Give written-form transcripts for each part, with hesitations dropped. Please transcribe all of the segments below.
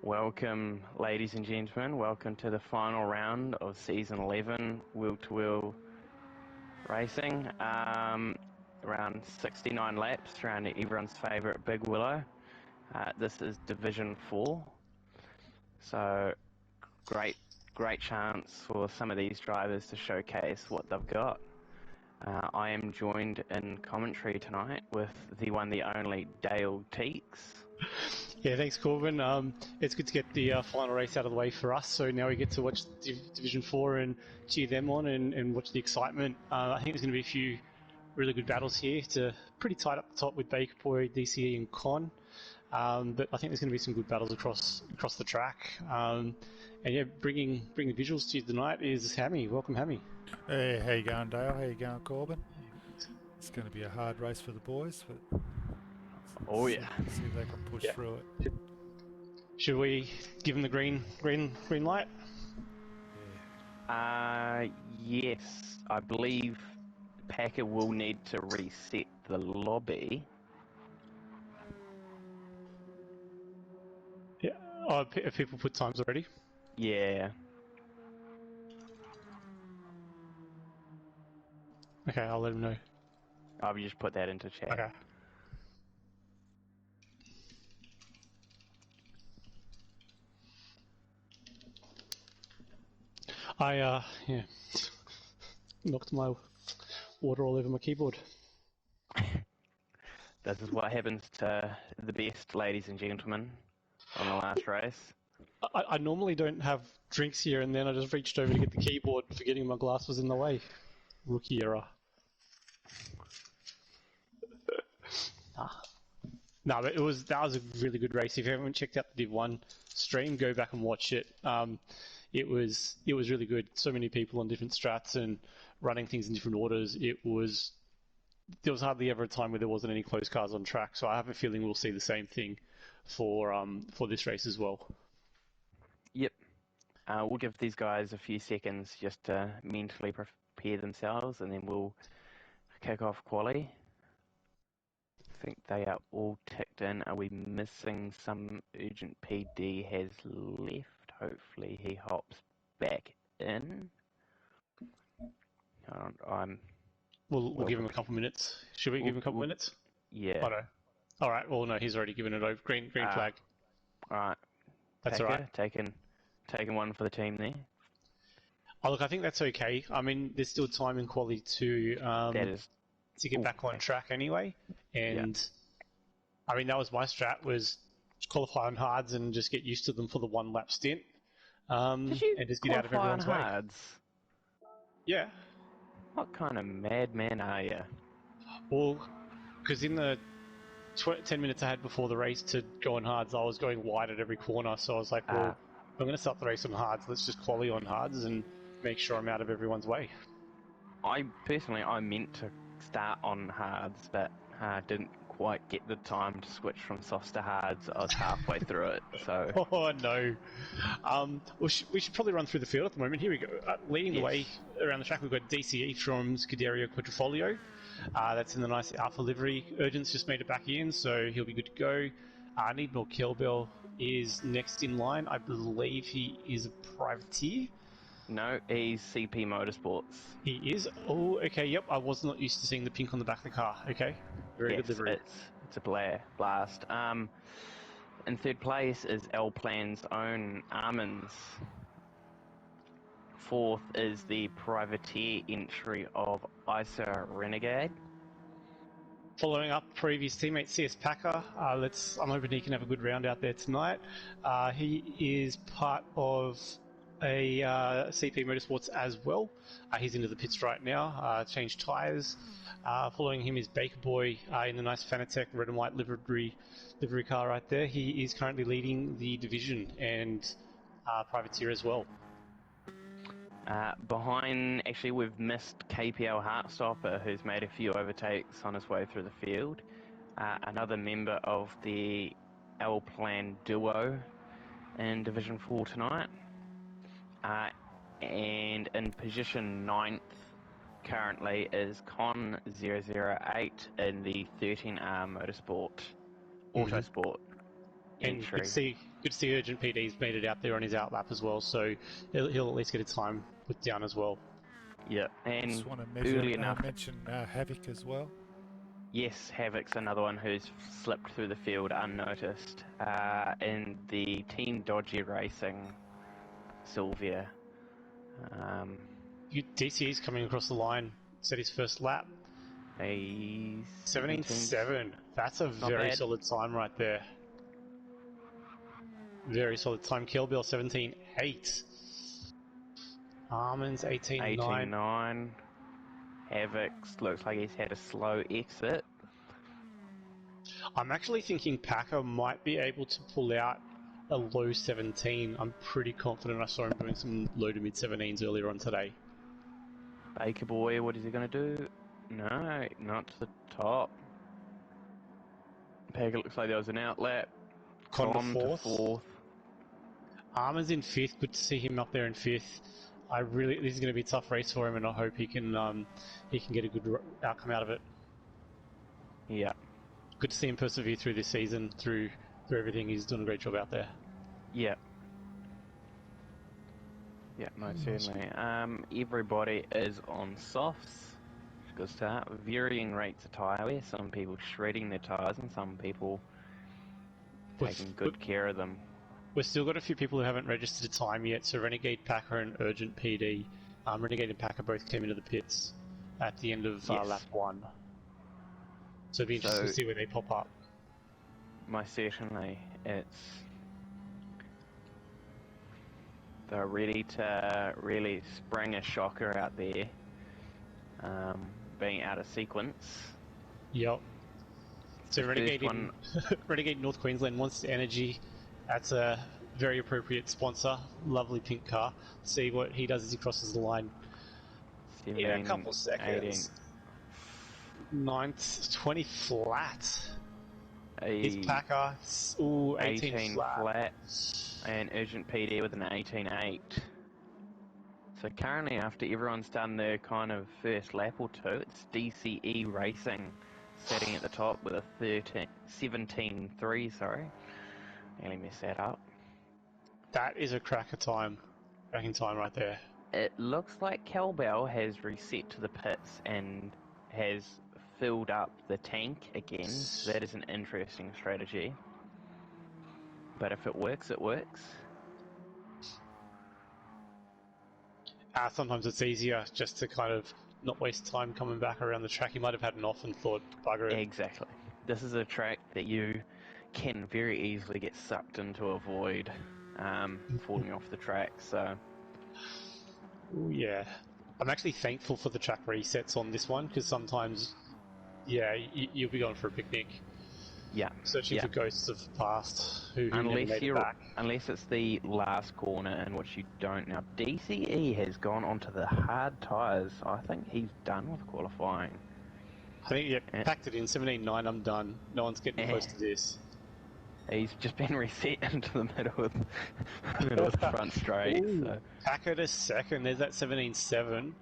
Welcome, ladies and gentlemen. Welcome to the final round of Season 11 wheel-to-wheel racing. Around 69 laps around everyone's favourite Big Willow. This is Division 4. So, great chance for some of these drivers to showcase what they've got. I am joined in commentary tonight with the one, the only Dale Teeks. Yeah, thanks, Corbin. It's good to get the final race out of the way for us. So now we get to watch Division 4 and cheer them on and watch the excitement. I think there's going to be a few really good battles here. It's pretty tight up the top with Baker Boy, DCE, and Con. But I think there's going to be some good battles across the track. And yeah, bringing visuals to you tonight is Hammy. Welcome, Hammy. Hey, how you going, Dale? How you going, Corbin? It's going to be a hard race for the boys, but see if they can push through it. Should we give them the green light? Yes, I believe Packer will need to reset the lobby. Yeah. Oh, have people put times already? Yeah. Okay, I'll let them know. I'll just put that into chat. Okay. I knocked my water all over my keyboard. This is what happens to the best, ladies and gentlemen, on the last race. I normally don't have drinks here, and then I just reached over to get the keyboard, forgetting my glass was in the way. Rookie error. No, but that was a really good race. If you haven't checked out the Div 1 stream, go back and watch it. It was really good. So many people on different strats and running things in different orders. There was hardly ever a time where there wasn't any close cars on track. So I have a feeling we'll see the same thing for this race as well. Yep. We'll give these guys a few seconds just to mentally prepare themselves, and then we'll kick off quali. I think they are all ticked in. Are we missing some? Urgent PD has left. Hopefully he hops back in. We'll give him a couple minutes. Should we give him a couple minutes? Yeah. Oh, no. All right. Well, no, he's already given it over. Green flag. All right. That's all right. Taking one for the team there. Oh, look, I think that's okay. I mean, there's still time in quali to get back on track anyway. And I mean, that was my strat, was qualify on hards and just get used to them for the one lap stint. And just get out of everyone's way. Hards? Yeah. What kind of madman are you? Well, because in the 10 minutes I had before the race to go on hards, I was going wide at every corner. So I was like, well, I'm going to start the race on hards. Let's just quali on hards and make sure I'm out of everyone's way. I meant to start on hards, but didn't quite get the time to switch from softs to hards. I was halfway through it, so... Oh, no. We should probably run through the field at the moment. Here we go. Leading the way around the track, we've got DCE from Scuderia Quadrifoglio. That's in the nice Alpha livery. Urgent's just made it back in, so he'll be good to go. Need More Kelbell is next in line. I believe he is a privateer. No, he's CP Motorsports. He is? Oh, okay, yep. I was not used to seeing the pink on the back of the car. Okay. Very good livery. It's a blast. In third place is L Plan's own Armins. Fourth is the privateer entry of ISA Renegade. Following up previous teammate CS Packer, I'm hoping he can have a good round out there tonight. He is part of a CP Motorsports as well. He's into the pits right now, changed tyres. Following him is Baker Boy in the nice Fanatec red and white livery car right there. He is currently leading the division and privateer as well. Behind, actually, we've missed KPL Heartstopper, who's made a few overtakes on his way through the field. Another member of the L Plan duo in Division 4 tonight. And in position 9th currently is Con008 in the 13R Motorsport Autosport entry. And Good to see Urgent PD's made it out there on his outlap as well, so he'll at least get a time put down as well. Yeah, and just want to early enough. mention Havoc as well. Yes, Havoc's another one who's slipped through the field unnoticed. In the Team Dodgy Racing Sylvia. DCE's coming across the line, set his first lap. A 17.7. That's a very solid time right there. Very solid time. Kelbell 17.8. Armin's 18.9. 18.9. Havoc looks like he's had a slow exit. I'm actually thinking Packer might be able to pull out a low 17. I'm pretty confident I saw him doing some low to mid 17s earlier on today. Baker Boy, what is he going to do? No, not to the top. Packer looks like there was an outlap. Con to fourth. Armin's in 5th. Good to see him up there in 5th. This is going to be a tough race for him, and I hope he can get a good outcome out of it. Yeah. Good to see him persevere through this season, through everything. He's doing a great job out there. Yeah. Yeah, most certainly. Everybody is on softs. Good start. Varying rates of tyre wear. Some people shredding their tyres, and some people taking good care of them. We've still got a few people who haven't registered a time yet, so Renegade Packer and Urgent PD. Renegade and Packer both came into the pits at the end of lap 1. So it'd be interesting to see where they pop up. Most certainly. They're ready to really spring a shocker out there, being out of sequence. Yep. So Renegade North Queensland, Monster Energy. That's a very appropriate sponsor. Lovely pink car. See what he does as he crosses the line. 17, a couple seconds. 18. 9th, 20 flat. His Packer, 18 flat. And Urgent PD with an 18.8. So currently, after everyone's done their kind of first lap or two, it's DCE Racing sitting at the top with a 17.3, sorry. Nearly messed that up. That is a cracking time right there. It looks like Kelbell has reset to the pits and has filled up the tank again. So that is an interesting strategy. But if it works, it works. Sometimes it's easier just to kind of not waste time coming back around the track. You might have had an off and thought, bugger it. Exactly. This is a track that you can very easily get sucked into a void, falling off the track. So, yeah, I'm actually thankful for the track resets on this one, because sometimes, you'll be going for a picnic. Yeah. Searching for ghosts of the past who never made it back. Unless it's the last corner in which you don't. Now, DCE has gone onto the hard tyres. I think he's done with qualifying. I think, packed it in 17.9, I'm done. No one's getting close to this. He's just been reset into the middle of the front straight. So. Packer to second, there's that 17.7.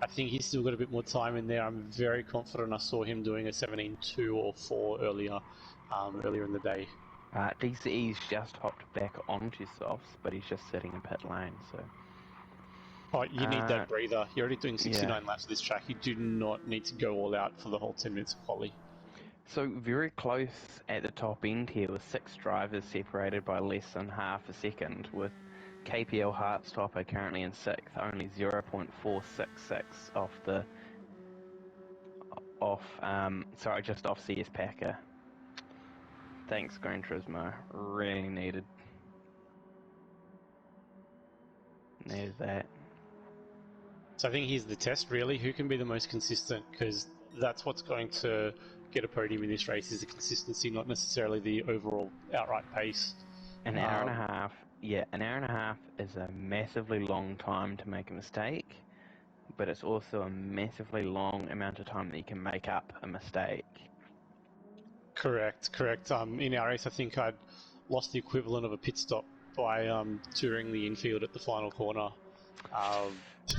I think he's still got a bit more time in there. I'm very confident I saw him doing a 17.2 or 4 earlier in the day. DCE's just hopped back onto softs, but he's just sitting in pit lane, so... Oh, you need that breather. You're already doing 69 laps of this track. You do not need to go all out for the whole 10 minutes of quali. So very close at the top end here with 6 drivers separated by less than half a second, with KPL Heartstopper currently in 6th, only 0.466 just off CS Packer. Thanks, Gran Turismo. Really needed that. So I think here's the test, really. Who can be the most consistent? Because that's what's going to get a podium in this race, is the consistency, not necessarily the overall outright pace. An hour and a half. Yeah, an hour and a half is a massively long time to make a mistake, but it's also a massively long amount of time that you can make up a mistake. Correct. In our race, I think I'd lost the equivalent of a pit stop by touring the infield at the final corner.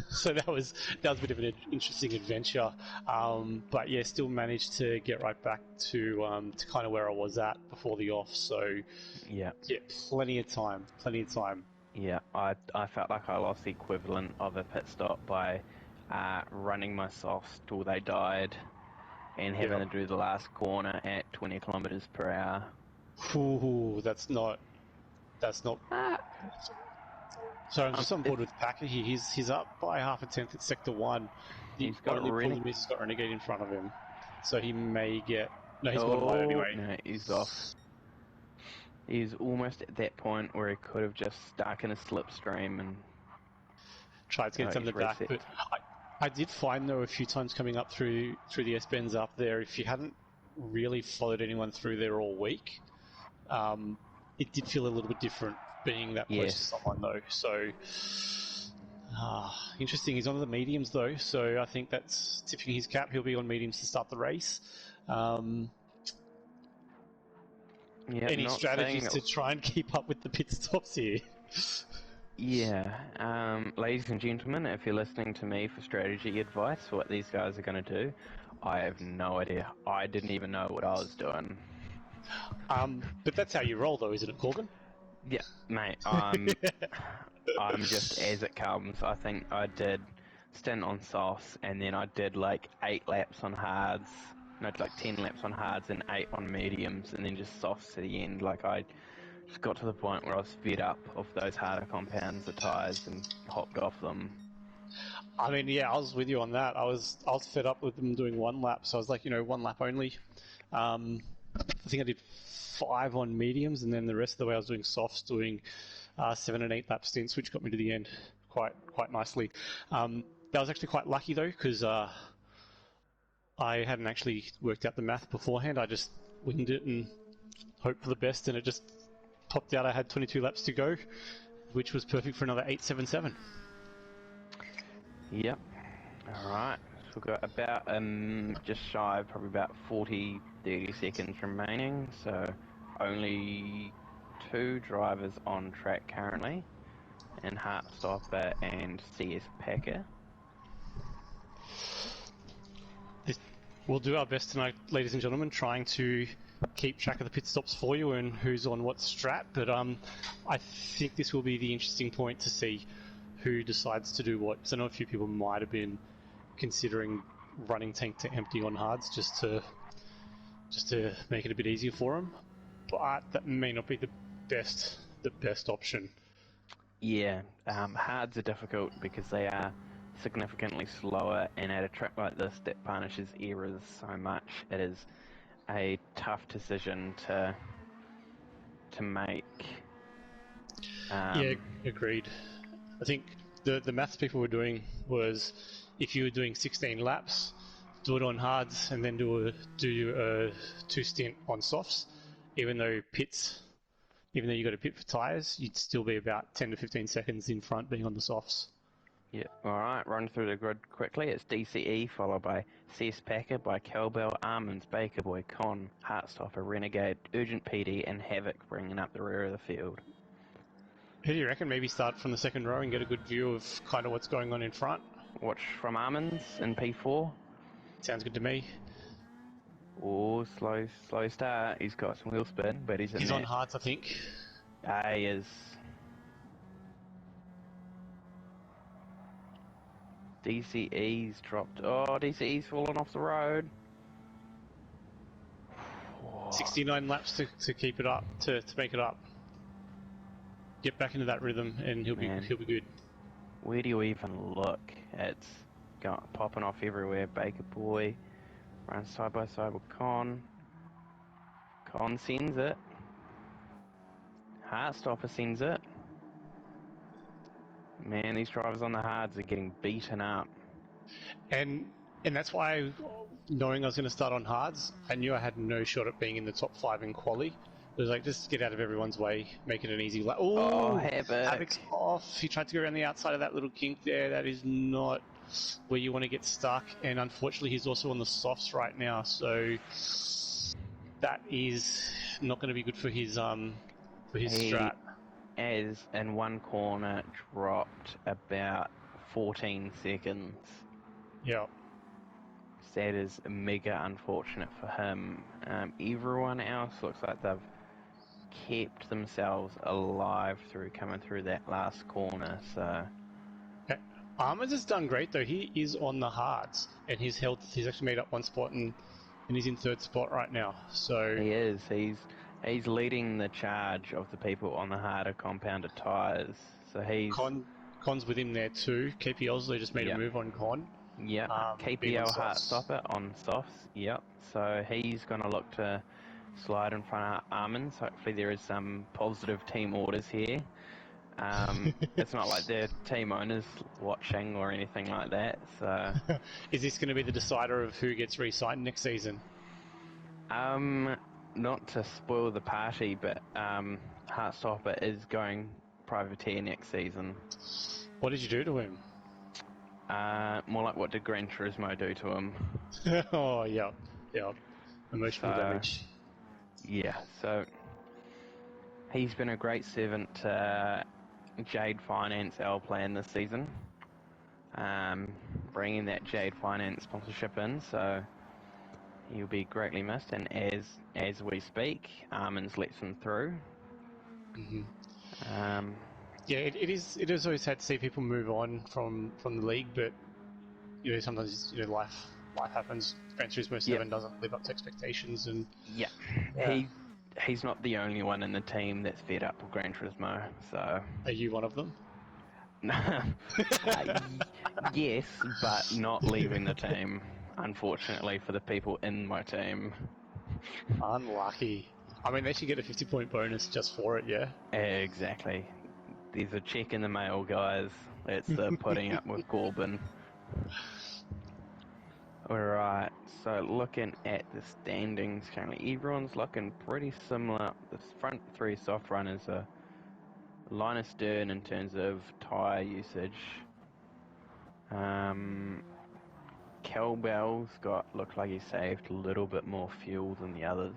So that was a bit of an interesting adventure, but yeah, still managed to get right back to kind of where I was at before the off. So Yeah. plenty of time. Yeah, I felt like I lost the equivalent of a pit stop by running my softs till they died and having to do the last corner at 20 kilometers per hour. Ooh, that's not. So I'm just on board with Packer here. He's up by half a tenth at Sector 1. The He's got only problem is he's got Renegade in front of him. So he may get... No, he's gone wide anyway. No, he's off. He's almost at that point where he could have just stuck in a slipstream and... tried to get something back, but I did find, though, a few times coming up through the S-bends up there, if you hadn't really followed anyone through there all week, it did feel a little bit different being that close to someone, though. So, interesting. He's on the mediums, though, so I think that's tipping his cap. He'll be on mediums to start the race. Any strategies to try and keep up with the pit stops here? Yeah, ladies and gentlemen, if you're listening to me for strategy advice for what these guys are going to do, I have no idea. I didn't even know what I was doing. But that's how you roll, though, isn't it, Corbin? Yeah, mate, I'm just as it comes. I think I did stint on softs, and then I did like 8 laps on hards. No, like 10 laps on hards and 8 on mediums, and then just softs to the end. Like I just got to the point where I was fed up of those harder compounds, the tyres, and hopped off them. I mean, yeah, I was with you on that. I was fed up with them doing 1 lap, so I was like, 1 lap only. I think I did 5 on mediums, and then the rest of the way I was doing softs, doing 7 and 8 lap stints, which got me to the end quite nicely. That was actually quite lucky though, because I hadn't actually worked out the math beforehand. I just winged it and hoped for the best, and it just popped out. I had 22 laps to go, which was perfect for another 877. Yep. Alright, so we've got about, just shy of probably about 30 seconds remaining, so only 2 drivers on track currently, and Heartstopper and CS Packer. We'll do our best tonight, ladies and gentlemen, trying to keep track of the pit stops for you and who's on what strat, but I think this will be the interesting point to see who decides to do what. So I know a few people might have been considering running tank to empty on hards just to make it a bit easier for them, but that may not be the best option. Yeah, hards are difficult because they are significantly slower, and at a track like this that punishes errors so much, it is a tough decision to make. Yeah, agreed. I think the maths people were doing was if you were doing 16 laps, do it on hards and then do a 2 stint on softs. Even though you got to pit for tyres, you'd still be about 10 to 15 seconds in front being on the softs. Yeah, alright, run through the grid quickly. It's DCE, followed by CS Packer, by Cowbell, Almonds, Baker Boy, Con, Heartstopper, Renegade, Urgent PD, and Havoc bringing up the rear of the field. Who do you reckon? Maybe start from the second row and get a good view of kind of what's going on in front? Watch from Almonds in P4. Sounds good to me. Oh, slow start. He's got some wheel spin, but he's on hards, I think. He is. DCE's dropped. Oh, DCE's fallen off the road. 69 laps to keep it up, to make it up. Get back into that rhythm, and he'll be good. Where do you even look? It's popping off everywhere. Baker Boy runs side by side with Con. Con sends it. Heartstopper sends it. Man, these drivers on the hards are getting beaten up. And that's why, knowing I was going to start on hards, I knew I had no shot at being in the top 5 in quali. It was like, just get out of everyone's way, make it an easy lap. Oh, Havoc's off. He tried to go around the outside of that little kink there. That is not where you want to get stuck. And unfortunately, he's also on the softs right now, so that is not going to be good for his strat. As in one corner dropped about 14 seconds. Yeah. That is mega unfortunate for him. Everyone else looks like they've kept themselves alive through coming through that last corner, so... Okay. Armors has done great though. He is on the hards, and he's actually made up one spot, and he's in 3rd spot right now. So He is. He's leading the charge of the people on the harder compounded tyres. So he's... Con's with him there too. KPL's they just made a move on Con. Yep, being on KPL softs. Heartstopper on softs, yep. So he's going to look to slide in front of Armin's. Hopefully there is some positive team orders here. It's not like their team owners watching or anything like that, so... Is this going to be the decider of who gets re-signed next season? Not to spoil the party, but Heartstopper is going privateer next season. What did you do to him? More like what did Gran Turismo do to him? Oh, yeah. Emotional damage. Yeah, so he's been a great servant to Jade Finance, our plan this season. Bringing that Jade Finance sponsorship in, so he'll be greatly missed. And as we speak, Armin's lets him through. Mm-hmm. It is always sad to see people move on from the league, but sometimes life happens. Gran Turismo 7 doesn't live up to expectations, and he's not the only one in the team that's fed up with Gran Turismo. So are you one of them? Yes, but not leaving the team. Unfortunately for the people in my team. Unlucky. I mean, they should get a 50-point bonus just for it, yeah? Exactly. There's a check in the mail, guys. It's the putting up with Corbin. Alright, so looking at the standings currently, everyone's looking pretty similar. The front 3 soft runners are Linus Stern in terms of tyre usage. Kelbell's looked like he saved a little bit more fuel than the others.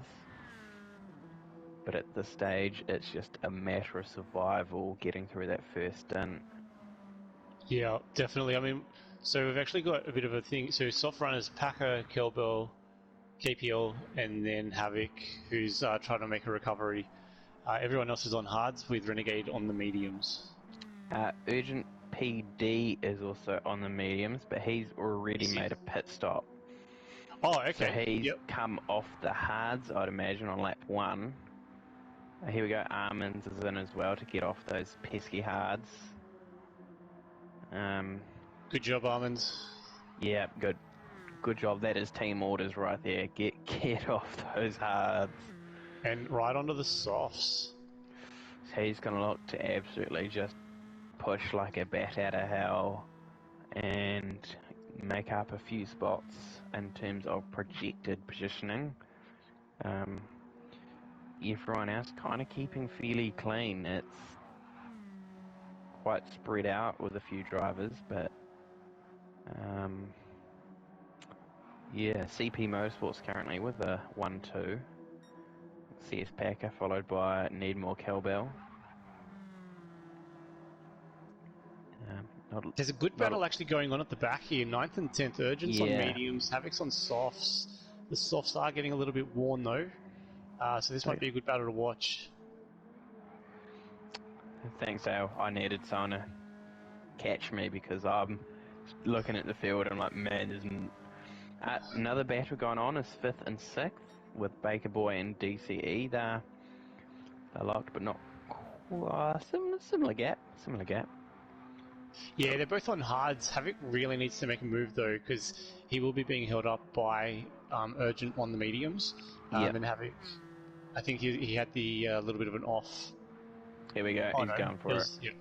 But at this stage, it's just a matter of survival getting through that first stint. Yeah, definitely. I mean, so we've actually got a bit of a thing. So soft runners, Packer, Kelbell, KPL, and then Havoc, who's trying to make a recovery. Everyone else is on hards with Renegade on the mediums. Urgent PD is also on the mediums, but he's already made a pit stop. Oh, okay. So he's come off the hards, I'd imagine, on lap 1. Here we go, Armin's is in as well to get off those pesky hards. Good job, Armin's. Yeah, good job. That is team orders right there. Get off those hards. And right onto the softs. So he's going to look to absolutely just push like a bat out of hell and make up a few spots in terms of projected positioning. Everyone else kind of keeping fairly clean. It's quite spread out with a few drivers, but CP Motorsports currently with a 1-2. CS Packer followed by Need More Cowbell. There's a good battle actually going on at the back here. 9th and 10th, Urgent's on mediums, Havoc's on softs. The softs are getting a little bit worn though, so this might be a good battle to watch. Thanks, Al. I needed someone to catch me because I'm looking at the field and I'm like, man, there's another battle going on is 5th and 6th with Baker Boy and DCE. They're locked, but not similar gap. Yeah, they're both on hards. Havoc really needs to make a move though, because he will be being held up by Urgent on the mediums. And Havoc, I think he had the little bit of an off. Here we go. He's going for it. Yep.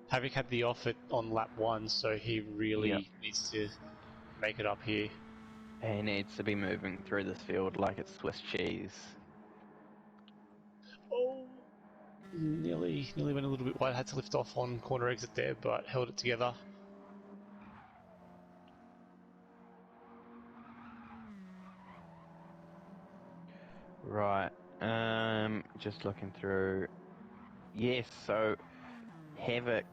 Havoc had the off on lap 1, so he really needs to make it up here. He needs to be moving through this field like it's Swiss cheese. Oh, nearly went a little bit wide. Had to lift off on corner exit there, but held it together. Right. Just looking through. Yes, so Havoc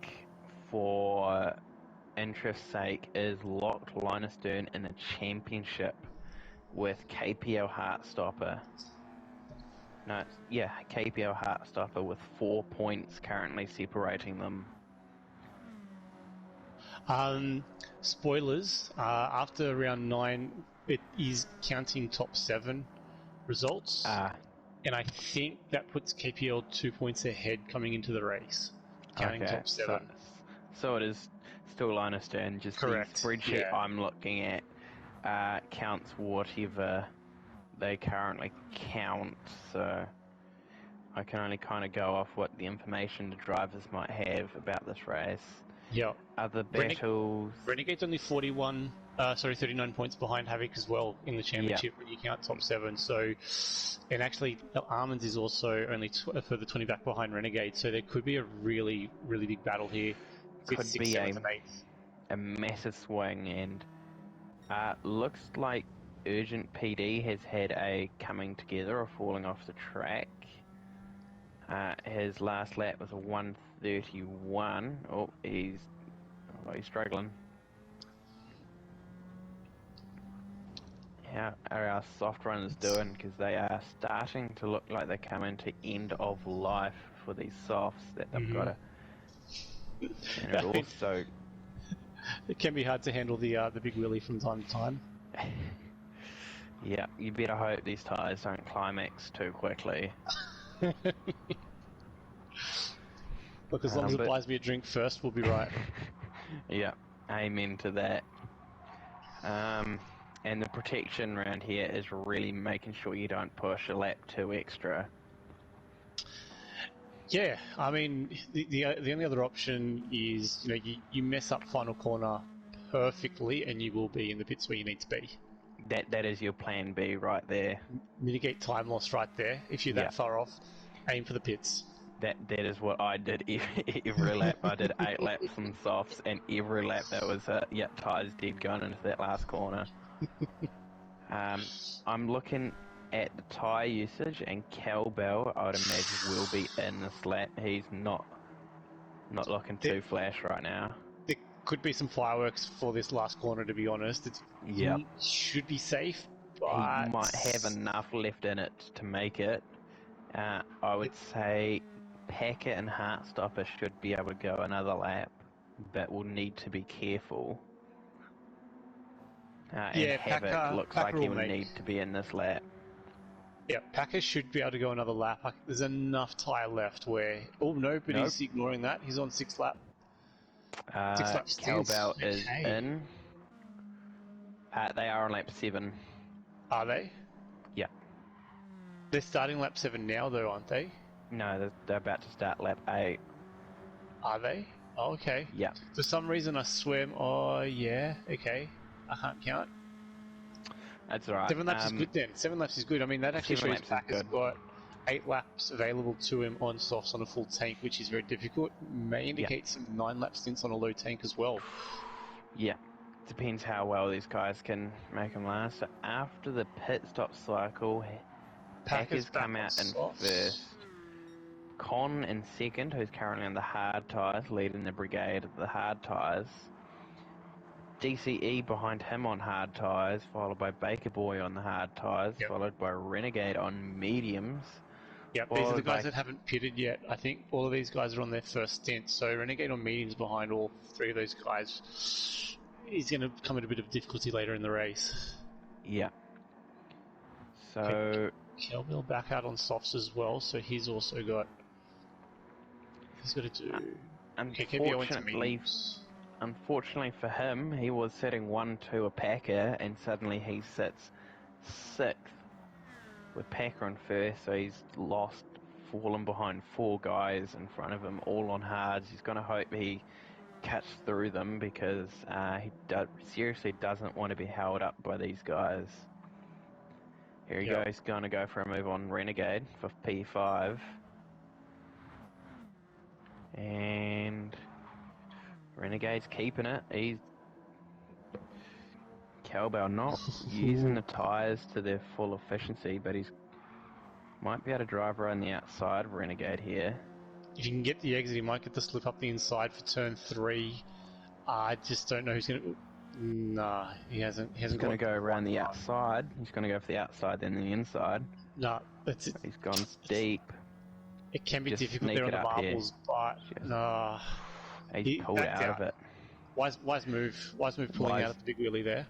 for interest's sake, is locked line astern in the championship with KPL Heartstopper. No, KPL Heartstopper with 4 points currently separating them. Spoilers, after round 9, it is counting top 7 results. And I think that puts KPL 2 points ahead coming into the race, counting top 7. So it is still line astern, just correct. The spreadsheet I'm looking at counts whatever they currently count, so I can only kind of go off what the information the drivers might have about this race. Yeah. Other battles... Renegade's only 39 points behind Havoc as well in the championship when you count top 7. So, and actually, Almonds is also only a further 20 back behind Renegade. So there could be a really, really big battle here. Could be a massive swing, and looks like Urgent PD has had a coming together or falling off the track. His last lap was a 1:31. Oh, he's struggling. How are our soft runners doing? Because they are starting to look like they're coming to end of life for these softs that they've got to. And it also... It can be hard to handle the big wheelie from time to time. Yeah, you better hope these tyres don't climax too quickly. Look, as long as it buys me a drink first, we'll be right. Yeah, amen to that. And the protection around here is really making sure you don't push a lap 2 extra. Yeah, I mean, the only other option is, you mess up final corner perfectly and you will be in the pits where you need to be. That is your plan B right there. Mitigate time loss right there. If you're that far off, aim for the pits. That is what I did every lap. I did 8 laps on softs, and every lap that was tyres dead going into that last corner. I'm looking at the tyre usage, and Cowbell, I would imagine, will be in this lap. He's not looking too flash right now. There could be some fireworks for this last corner, to be honest. He should be safe, but... He might have enough left in it to make it. I would say Packer and Heartstopper should be able to go another lap, but will need to be careful. And Havoc looks like he will need to be in this lap. Yeah, Packer should be able to go another lap. There's enough tyre left where... Oh, no, but he's ignoring that. He's on 6th lap. 6 laps. Cowbell is in. They are on lap 7. Are they? Yeah. They're starting lap 7 now, though, aren't they? No, they're about to start lap 8. Are they? Oh, okay. Yeah. For some reason, I swear... Oh, yeah. Okay. I can't count. That's alright. 7 laps is good then. 7 laps is good. I mean, that actually shows Packer's got 8 laps available to him on softs on a full tank, which is very difficult. May indicate some 9 lap stints on a low tank as well. Yeah. Depends how well these guys can make them last. So after the pit stop cycle, Packer's come out in first. Con in second, who's currently on the hard tyres, leading the brigade of the hard tyres. DCE behind him on hard tyres, followed by Baker Boy on the hard tyres, followed by Renegade on mediums. Yep, these are the guys that haven't pitted yet. I think all of these guys are on their first stint, so Renegade on mediums behind all 3 of those guys. He's going to come at a bit of difficulty later in the race. Yeah. So... Cowbell back out on softs as well, so he's also got... He's got to do... Unfortunately for him, he was setting 1-2 a Packer, and suddenly he sits 6th with Packer in first, so he's fallen behind 4 guys in front of him, all on hards. He's going to hope he cuts through them, because he seriously doesn't want to be held up by these guys. Here he goes, going to go for a move on Renegade for P5. And Renegade's keeping it. He's Cowbell not using the tyres to their full efficiency, but he's might be able to drive around the outside of Renegade here. If you can get the exit, he might get the slip up the inside for turn 3. I just don't know who's going to... Nah, he hasn't He's going to go around the outside. He's going to go for the outside, then the inside. No, that's it. He's gone deep. It can be Just difficult sneak there on it the up here. marbles, but no. He's pulled out of it. Wise move pulling out of the big wheelie there.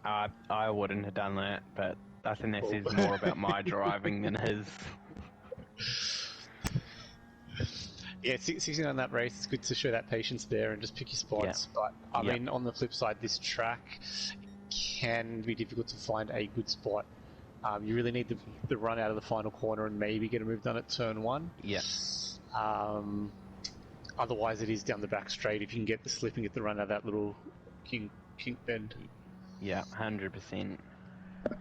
I wouldn't have done that, but I think that says more about my driving than his. Yeah, 69 on that race, it's good to show that patience there and just pick your spots. Yeah. But, I mean, on the flip side, this track can be difficult to find a good spot. You really need the run out of the final corner and maybe get a move done at turn 1. Yeah. Otherwise, it is down the back straight if you can get the slip and get the run out of that little kink bend. Yeah, 100%.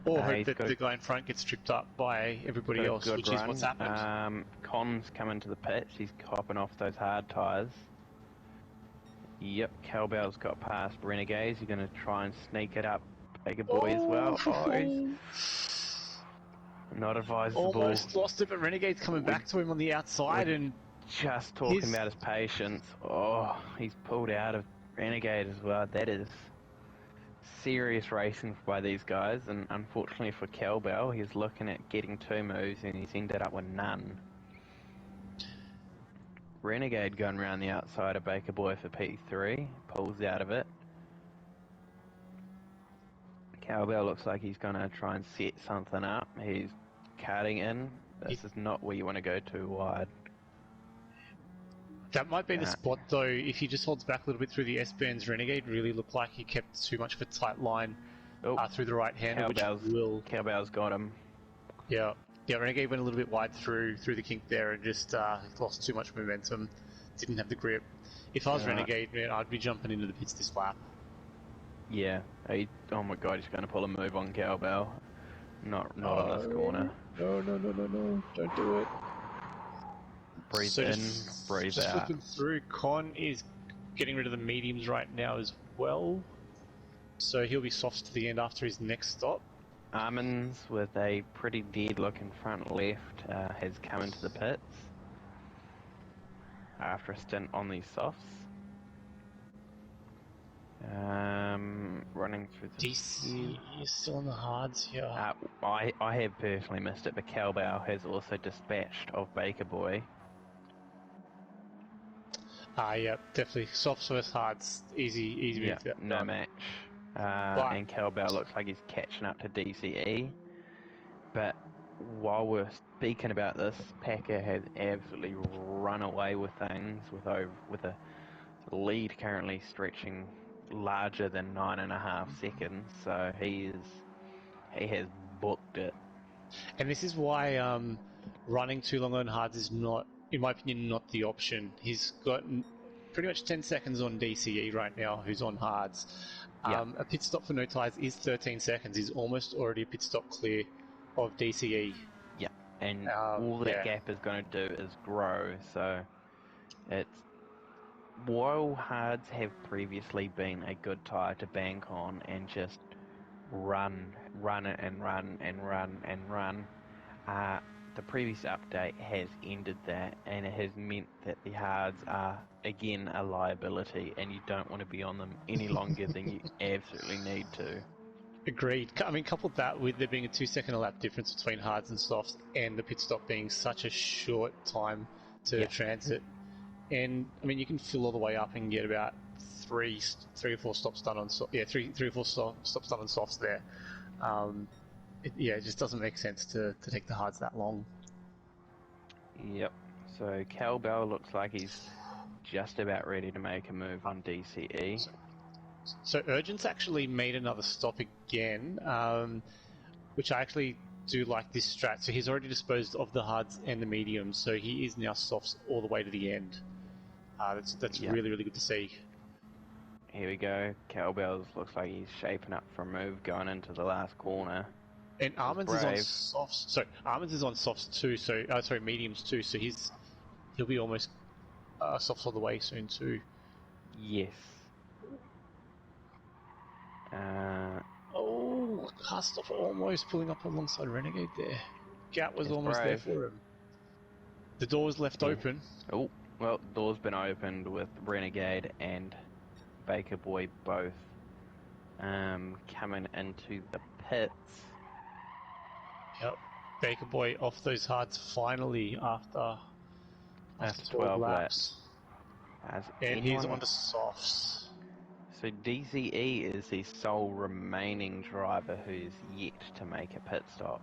Or hope that the guy in front gets tripped up by everybody else, which is what's happened. Con's coming to the pits. He's hopping off those hard tyres. Yep, Cowbell's got past Renegades. He's going to try and sneak it up. Baker Boy as well. Oh, he's not advisable. Almost lost it, but Renegade's coming back to him on the outside and... Just talking about his patience. Oh, he's pulled out of Renegade as well. That is serious racing by these guys, and unfortunately for Cowbell, he's looking at getting 2 moves and he's ended up with none. Renegade going around the outside of Baker Boy for P3, pulls out of it. Cowbell looks like he's going to try and set something up. He's cutting in. This is not where you want to go too wide. That might be the spot though, if he just holds back a little bit through the S-Bands. Renegade really looked like he kept too much of a tight line through the right hand, Cowbell's got him. Yeah, Renegade went a little bit wide through the kink there and just lost too much momentum, didn't have the grip. If I was Renegade, man, I'd be jumping into the pits this lap. Yeah, oh my god, he's going to pull a move on Cowbell. Not on this corner. No, don't do it. Breathe in, breathe out. Flipping through, Con is getting rid of the mediums right now as well. So he'll be softs to the end after his next stop. Armins, with a pretty dead looking front left, has come into the pits after a stint on these softs. Running through the... DC is still on the hards here. I have personally missed it, but Cowbell has also dispatched of Baker Boy. Yeah, definitely. Softs versus hards, easy move. Yeah, no match. And Cowbell looks like he's catching up to DCE. But while we're speaking about this, Packer has absolutely run away with things with a lead currently stretching larger than 9.5 seconds. So he has booked it. And this is why running too long on hards is not, in my opinion, not the option. He's got pretty much 10 seconds on DCE right now, who's on hards. A pit stop for no tyres is 13 seconds. He's almost already a pit stop clear of DCE. Yeah, and all that gap is going to do is grow. So it's... While hards have previously been a good tyre to bank on and just run it, the previous update has ended that, and it has meant that the hards are again a liability, and you don't want to be on them any longer than you absolutely need to. Agreed. I mean, coupled that with there being a 2-second lap difference between hards and softs, and the pit stop being such a short time to transit. And I mean, you can fill all the way up and get about three or four stops done on three or four stops done on softs there. It just doesn't make sense to take the hards that long. Yep. So Cowbell looks like he's just about ready to make a move on DCE. So Urgent's actually made another stop again, which I actually do like this strat. So he's already disposed of the hards and the mediums, so he is now softs all the way to the end. That's really, really good to see. Here we go. Cowbell looks like he's shaping up for a move going into the last corner. And Armin's is on softs. So Armin's is on softs too. So mediums too. So he'll be almost softs all the way soon too. Yes. Hastoff almost pulling up alongside Renegade there. Gat was almost there for him. The door was left open. Oh, well, door's been opened with Renegade and Baker Boy both coming into the pits. Yep. Baker Boy off those hards finally after 12 laps. And he's on the softs. So DCE is the sole remaining driver who's yet to make a pit stop.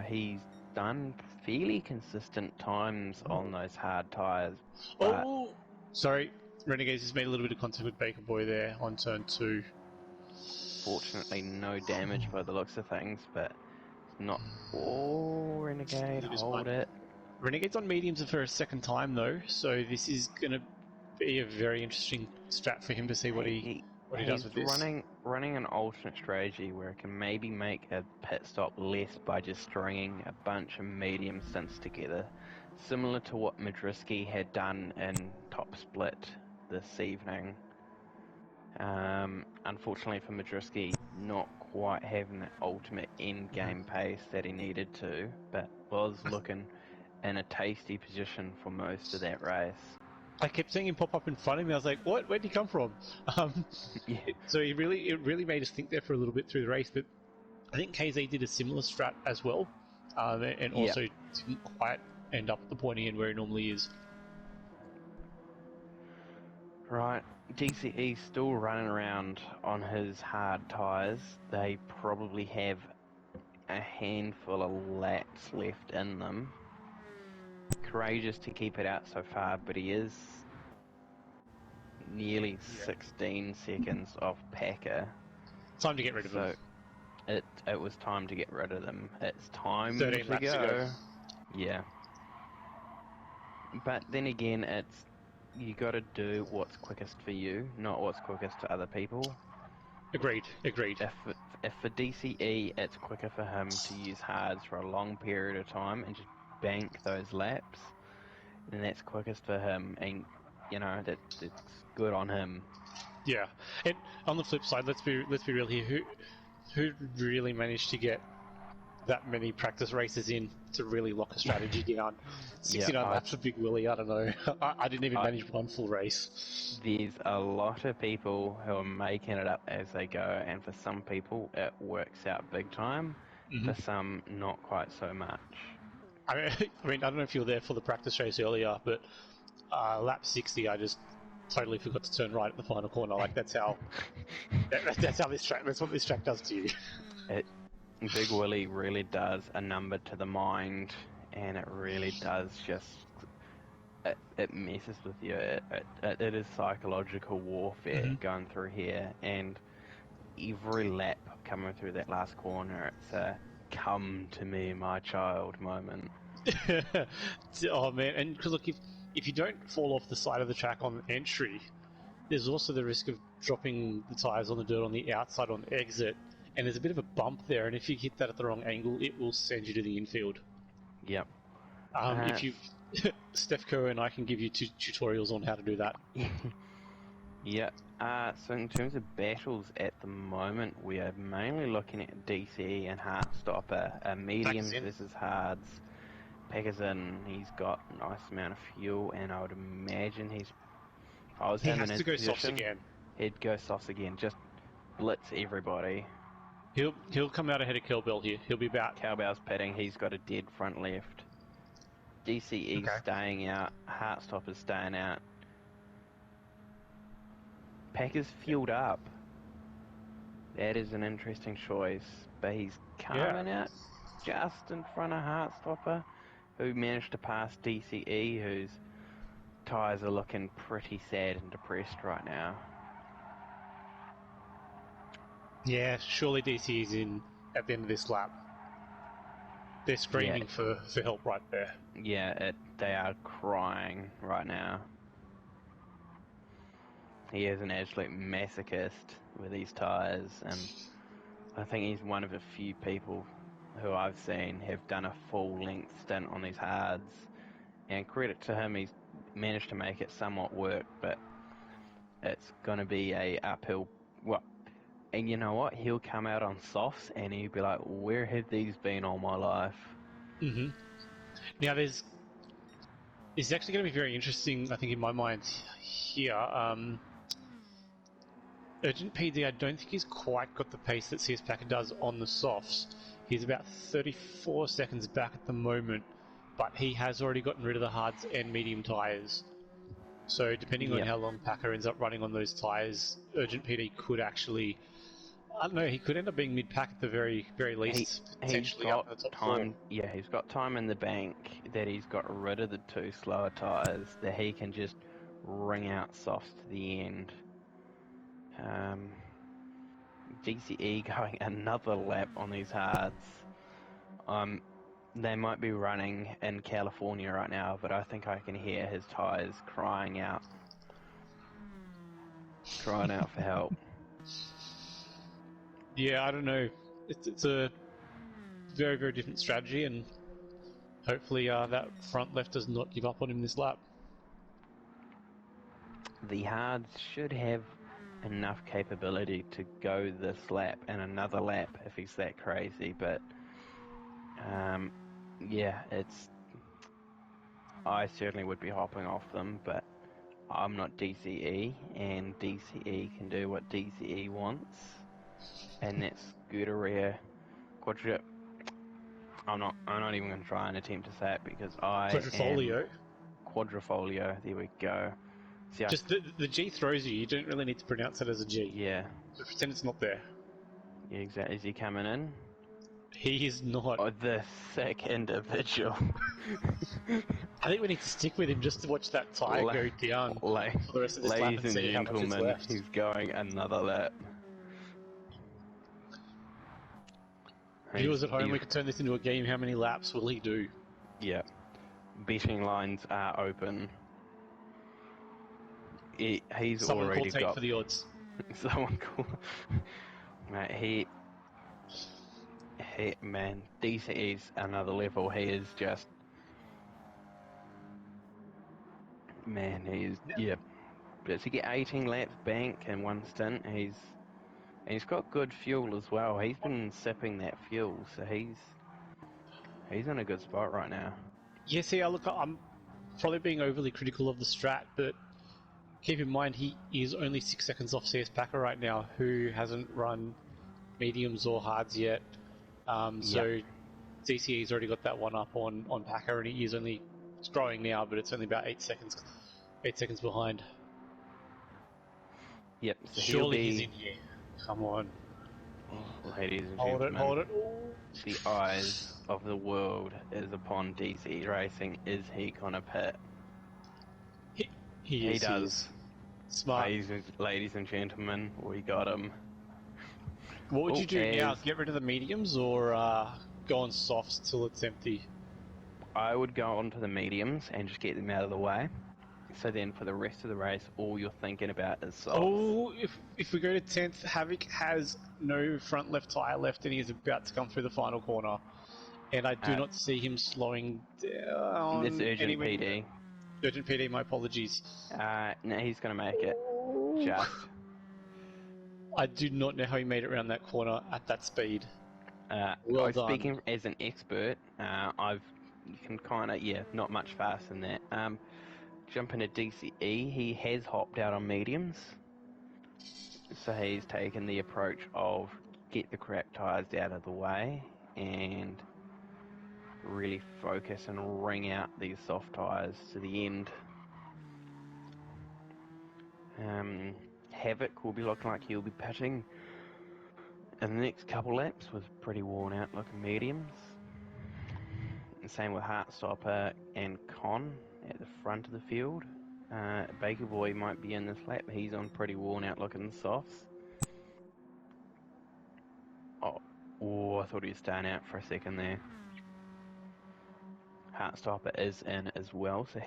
He's done fairly consistent times on those hard tyres. Oh! Sorry, Renegades has made a little bit of contact with Baker Boy there on turn 2. Fortunately, no damage by the looks of things, but not... Oh, Renegade, hold it. Renegade's on mediums for a second time though, so this is going to be a very interesting strat for him to see what he does with this. He's running an alternate strategy where it can maybe make a pit stop less by just stringing a bunch of medium stints together, similar to what Madriski had done in Top Split this evening. Unfortunately for Madriski, not quite having the ultimate end-game pace that he needed to, but was looking in a tasty position for most of that race. I kept seeing him pop up in front of me. I was like, "What? Where'd he come from?" Yeah. So it really made us think there for a little bit through the race. But I think KZ did a similar strat as well, and also didn't quite end up at the pointy end where he normally is. Right, DCE's still running around on his hard tyres. They probably have a handful of laps left in them. Courageous to keep it out so far, but he is nearly 16 seconds off Packer. Time to get rid of him. It was time to get rid of them. It's time 13 to laps go. to go. Yeah. But then again, you got to do what's quickest for you, not what's quickest to other people. Agreed. If for DCE, it's quicker for him to use hards for a long period of time and just bank those laps, then that's quickest for him, and it's good on him. Yeah, and on the flip side, let's be real here. Who really managed to get that many practice races in to really lock a strategy down? 69 laps for Big Willie. I don't know. I didn't even manage one full race. There's a lot of people who are making it up as they go, and for some people it works out big time. For some, not quite so much. I mean, I don't know if you were there for the practice race earlier, but lap 60, I just totally forgot to turn right at the final corner. Like that's how this track. That's what this track does to you. Big Willie really does a number to the mind, and it really does just it messes with you. It is psychological warfare going through here, and every lap coming through that last corner, it's a "come to me, my child" moment. Oh man, and because look, if you don't fall off the side of the track on entry, there's also the risk of dropping the tyres on the dirt on the outside on exit, and there's a bit of a bump there, and if you hit that at the wrong angle, it will send you to the infield. Yep. If you, Steph Kerr and I can give you tutorials on how to do that. Yeah. So in terms of battles at the moment, we are mainly looking at DCE and Heartstopper, mediums versus hards. Packer's in, he's got a nice amount of fuel, and I would imagine he has to go softs again. He'd go softs again, just blitz everybody. He'll come out ahead of Cowbell here. He'll be about... Cowbell's pitting, he's got a dead front left. DCE's staying out, Heartstopper's staying out. Packer's fueled up. That is an interesting choice, but he's coming out just in front of Heartstopper, who managed to pass DCE, whose tyres are looking pretty sad and depressed right now. Yeah, surely DCE's in at the end of this lap. They're screaming for help right there. Yeah, they are crying right now. He is an absolute masochist with these tyres, and I think he's one of a few people who I've seen have done a full-length stint on these hards. And credit to him, he's managed to make it somewhat work, but it's going to be a uphill... And you know what? He'll come out on softs, and he'll be like, where have these been all my life? Now, there's It's actually going to be very interesting, I think, in my mind here. Urgent PD, I don't think he's quite got the pace that CS Packer does on the softs. He's about 34 seconds back at the moment, but he has already gotten rid of the hards and medium tyres. So depending on how long Packer ends up running on those tyres, Urgent PD could actually... I don't know, he could end up being mid-pack at the very least, potentially up in the top time, 4. Yeah, he's got time in the bank that he's got rid of the 2 slower tyres that he can just ring out softs to the end. DCE going another lap on these hards. They might be running in California right now, but I think I can hear his tyres crying out for help. Yeah, I don't know. It's a very different strategy, and hopefully that front left does not give up on him this lap. The hards should have enough capability to go this lap and another lap if he's that crazy, but yeah, I certainly would be hopping off them, but I'm not DCE, and DCE can do what DCE wants, and that's Guderian I'm not even going to try and attempt to say it because Quadrifolio. Quadrifolio, there we go. See, Just the G throws you. You don't really need to pronounce it as a G. Yeah. So pretend it's not there. Yeah, exactly. Is he coming in? He is not. Oh, the sick individual. I think we need to stick with him just to watch that tyre go down for the rest of this lap and see how much is left. He's going another lap. Viewers at home, we could turn this into a game. How many laps will he do? Yeah. Betting lines are open. He's Someone already call tape for the odds. Someone call... Mate, man, DCE's another level. He is just... Man, But to get 18 laps bank in one stint, he's got good fuel as well. He's been sipping that fuel, so he's in a good spot right now. Yeah, see, I'm probably being overly critical of the strat, but keep in mind he is only 6 seconds off CS Packer right now, who hasn't run mediums or hards yet. So DCE's already got that one up on Packer, and he is only growing now, but it's only about 8 seconds behind. Yep. So surely he's in here. Come on. Ladies and gentlemen, hold it. The eyes of the world is upon DC Racing. Is he gonna pit? He does. Smart. Ladies and gentlemen, we got him. What would you do now? Get rid of the mediums or go on softs till it's empty? I would go on to the mediums and just get them out of the way. So then for the rest of the race, all you're thinking about is softs. Oh, if we go to 10th, Havoc has no front left tyre left and he is about to come through the final corner. And I do not see him slowing down. It's Urgent PD. Urgent PD, my apologies. No, he's going to make it. Just. I do not know how he made it around that corner at that speed. Well done. Speaking as an expert, you can kind of, not much faster than that. Jump into DCE, he has hopped out on mediums. So he's taken the approach of get the crap tyres out of the way and really focus and wring out these soft tyres to the end. Havoc will be looking like he'll be pitting in the next couple laps with pretty worn out looking mediums. And same with Heartstopper and Con at the front of the field. Baker Boy might be in this lap, he's on pretty worn out looking softs. Oh, I thought he was staying out for a second there. Heartstopper is in as well, so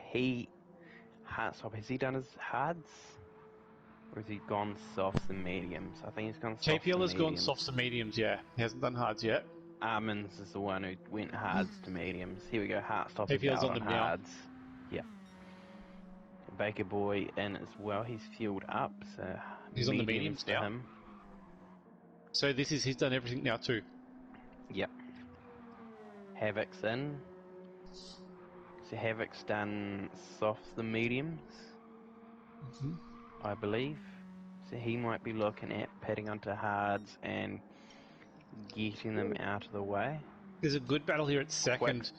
Heartstopper, has he done his hards? Or has he gone softs and mediums? I think he's gone softs KPL has gone softs and mediums, yeah. He hasn't done hards yet. Armin's is the one who went hards to mediums. Here we go, Heartstopper's KPL's out on them hards. Now. Yeah. Baker Boy in as well, he's fueled up, so he's on the mediums for now. Him. So he's done everything now too. Yep. Havoc's in. So Havoc's done softs and mediums, I believe. So he might be looking at padding onto hards and getting them out of the way. There's a good battle here at second.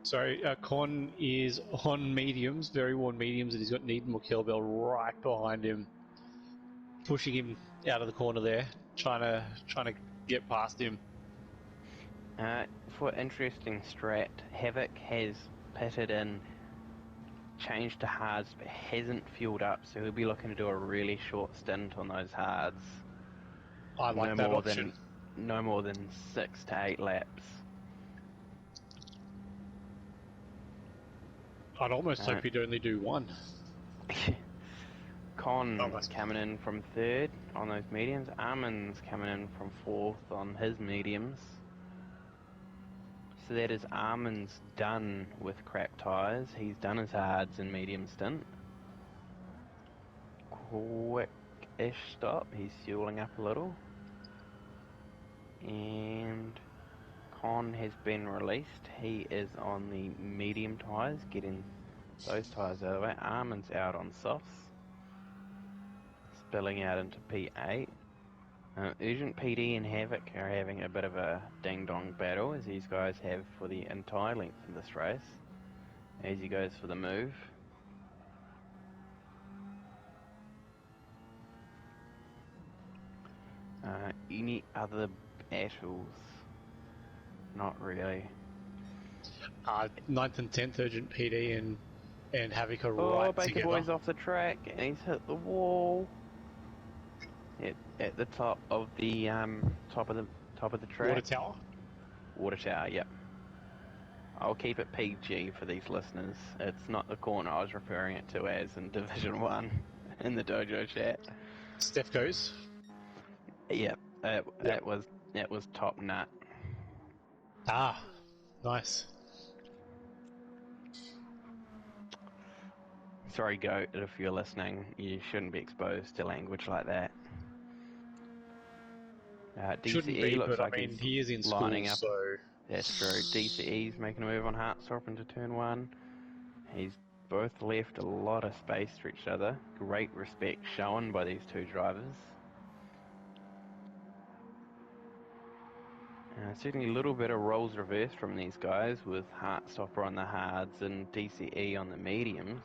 Sorry, Con is on mediums, very worn mediums, and he's got Needham or Kettlebell right behind him, pushing him out of the corner there, trying to get past him. For interesting strat, Havoc has pitted in, changed to hards, but hasn't fueled up, so he'll be looking to do a really short stint on those hards. I like that option. No more than 6 to 8 laps. I'd almost hope he'd only do one. Con coming in from 3rd on those mediums. Armin's coming in from 4th on his mediums. So that is Armin's done with crap tyres. He's done his hards and medium stint. Quick-ish stop. He's fueling up a little. And Con has been released. He is on the medium tyres, getting those tyres out of the way. Armin's out on softs, spilling out into P8. Urgent PD and Havoc are having a bit of a ding-dong battle, as these guys have for the entire length of this race, as he goes for the move. Any other battles? Not really. 9th and 10th Urgent PD and Havoc are right Baker together. Boy's off the track and he's hit the wall. At the top of the top of the track. Water tower. Water tower, yep. I'll keep it PG for these listeners. It's not the corner I was referring it to as in Division 1 in the dojo chat. Steph goes. Yep, that was top nut. Ah, nice. Sorry, Goat, if you're listening, you shouldn't be exposed to language like that. DCE Shouldn't be, looks but like I mean, he's he is in school, lining up. so... That's true. DCE's making a move on Heartstop into turn 1. He's both left a lot of space for each other. Great respect shown by these two drivers. Certainly a little bit of roles reversed from these guys, with Heartstopper on the hards and DCE on the mediums.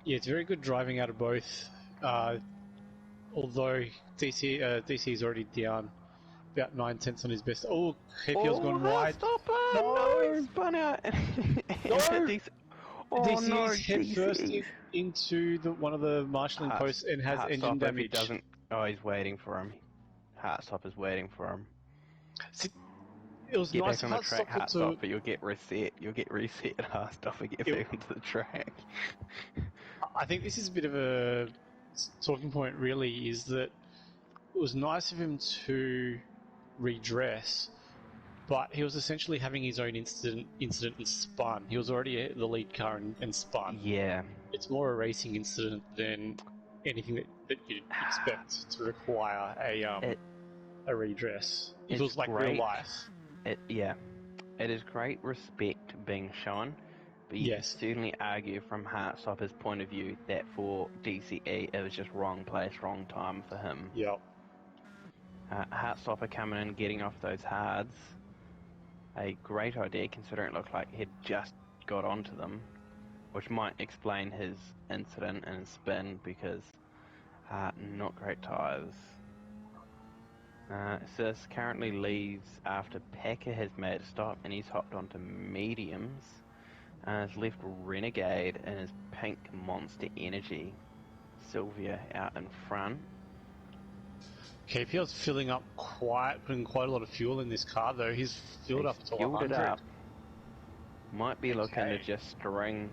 Yeah, it's very good driving out of both. Although DC is already down about 9/10 on his best. Oh, KPL's gone wide. Heartstopper! No, he spun out. No! DC's head first into one of the marshalling posts and has engine damage. If he doesn't, he's waiting for him. Heartstopper's waiting for him. See, it was get nice back on the track, Heartstopper. to... You'll get reset. Heartstopper. Get back onto the track. I think this is a bit of a talking point, really, is that it was nice of him to redress, but he was essentially having his own incident and spun. He was already the lead car and spun. Yeah. It's more a racing incident than anything that you'd expect to require a redress. It feels like real life. It is great respect being shown, but you can certainly argue from Heartstopper's point of view that for DCE it was just wrong place, wrong time for him. Yep. Heartstopper coming in, getting off those hards. A great idea, considering it looked like he'd just got onto them, which might explain his incident and spin, because not great tyres. Sis currently leaves after Packer has made a stop and he's hopped onto mediums. Has left Renegade and his pink Monster Energy. Sylvia out in front. KPL's filling up putting quite a lot of fuel in this car though. He's filled up to 100. It up. Might be looking to just string.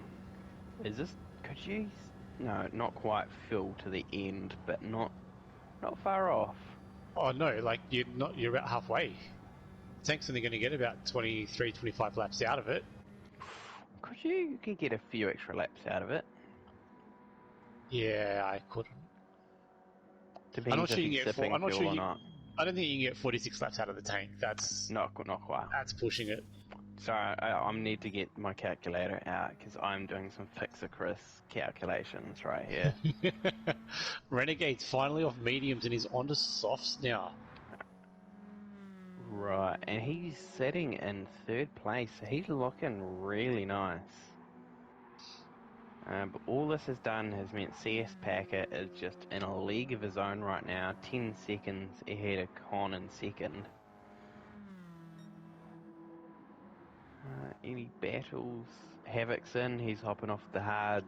Is this? Could you? No, not quite fill to the end, but not far off. Oh no, like you're about halfway. Tank's only going to get about 23, 25 laps out of it. You could get a few extra laps out of it. Yeah, I couldn't. Depends if he's sipping fuel or not. I don't think you can get 46 laps out of the tank. That's not quite. That's pushing it. Sorry, I need to get my calculator out because I'm doing some fix-a-Chris calculations right here. Renegade's finally off mediums and he's onto softs now. Right, and he's sitting in third place, so he's looking really nice. But all this has done has meant CS Packer is just in a league of his own right now, 10 seconds ahead of Con in second. Any battles? Havoc's in, he's hopping off the hards.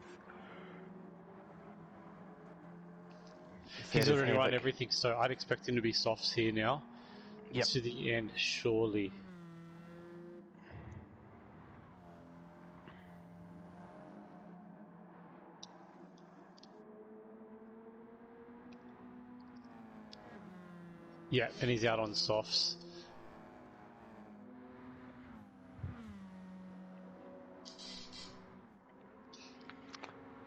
He's already run everything, so I'd expect him to be softs here now. Yep. To the end, surely. Yeah, and he's out on softs.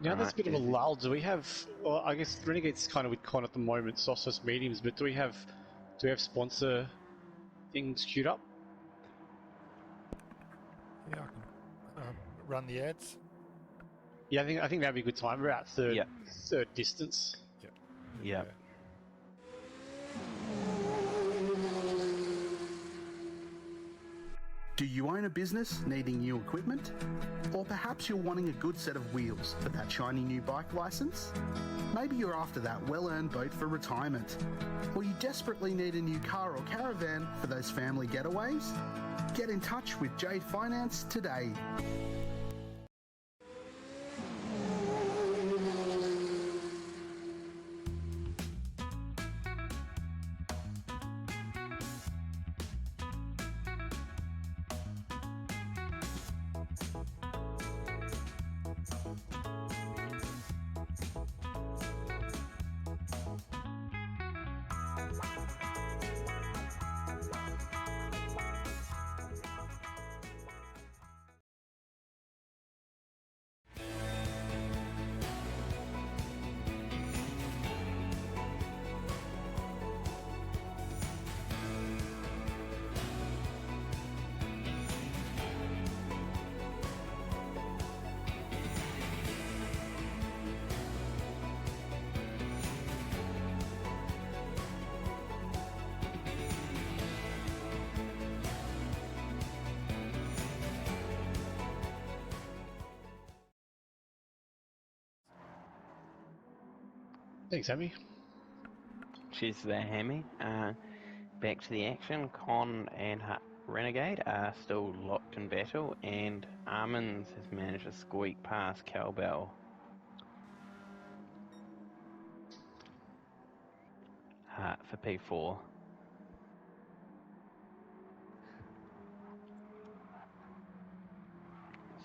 Now there's a bit of a lull. Do we have? Well, I guess Renegade's kind of with Con at the moment, softs mediums. But do we have sponsor things queued up? Yeah, I can run the ads. Yeah, I think that'd be a good time. We're at third distance. Yep. Yeah. Do you own a business needing new equipment? Or perhaps you're wanting a good set of wheels for that shiny new bike license? Maybe you're after that well-earned boat for retirement. Or you desperately need a new car or caravan for those family getaways? Get in touch with Jade Finance today. Thanks, Hammy. Cheers to that, Hammy. Back to the action. Con and Renegade are still locked in battle, and Armins has managed to squeak past Cowbell. For P4.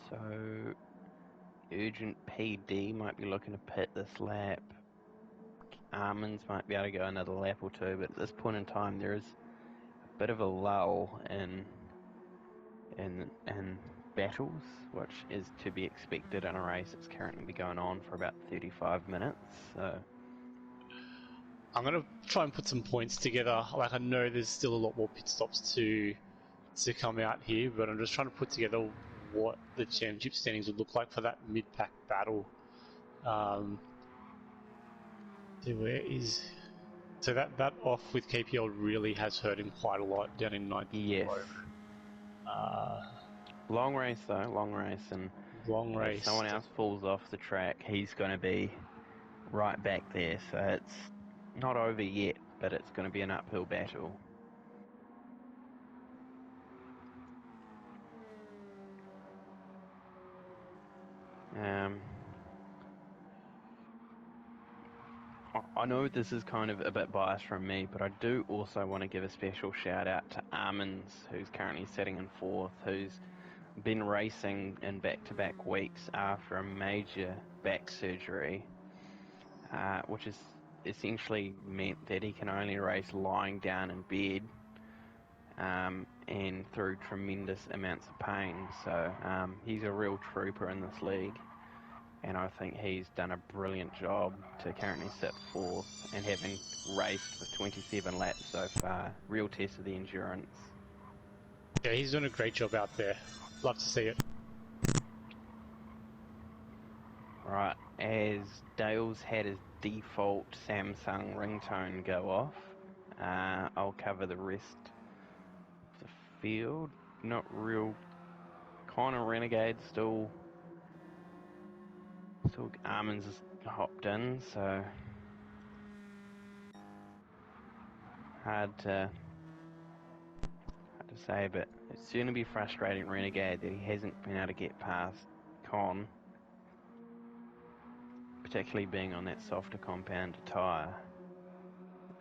So, Urgent PD might be looking to pit this lap. Armins might be able to go another lap or two, but at this point in time there is a bit of a lull in battles, which is to be expected in a race that's currently been going on for about 35 minutes. So I'm going to try and put some points together. Like, I know there's still a lot more pit stops to come out here, but I'm just trying to put together what the championship standings would look like for that mid-pack battle. So that off with KPL really has hurt him quite a lot down in 9th. Yes. Long race though, long race, and if someone else falls off the track, he's going to be right back there. So it's not over yet, but it's going to be an uphill battle. I know this is kind of a bit biased from me, but I do also want to give a special shout out to Armins, who's currently sitting in 4th, who's been racing in back-to-back weeks after a major back surgery, which has essentially meant that he can only race lying down in bed and through tremendous amounts of pain. So he's a real trooper in this league. and I think he's done a brilliant job to currently sit fourth and having raced for 27 laps so far. Real test of the endurance. Yeah, he's doing a great job out there. Love to see it. Right, as Dale's had his default Samsung ringtone go off, I'll cover the rest of the field. Not real. Kind of Renegade still Armin's hopped in, so hard to say, but it's going to be frustrating Renegade that he hasn't been able to get past Con, particularly being on that softer compound tyre.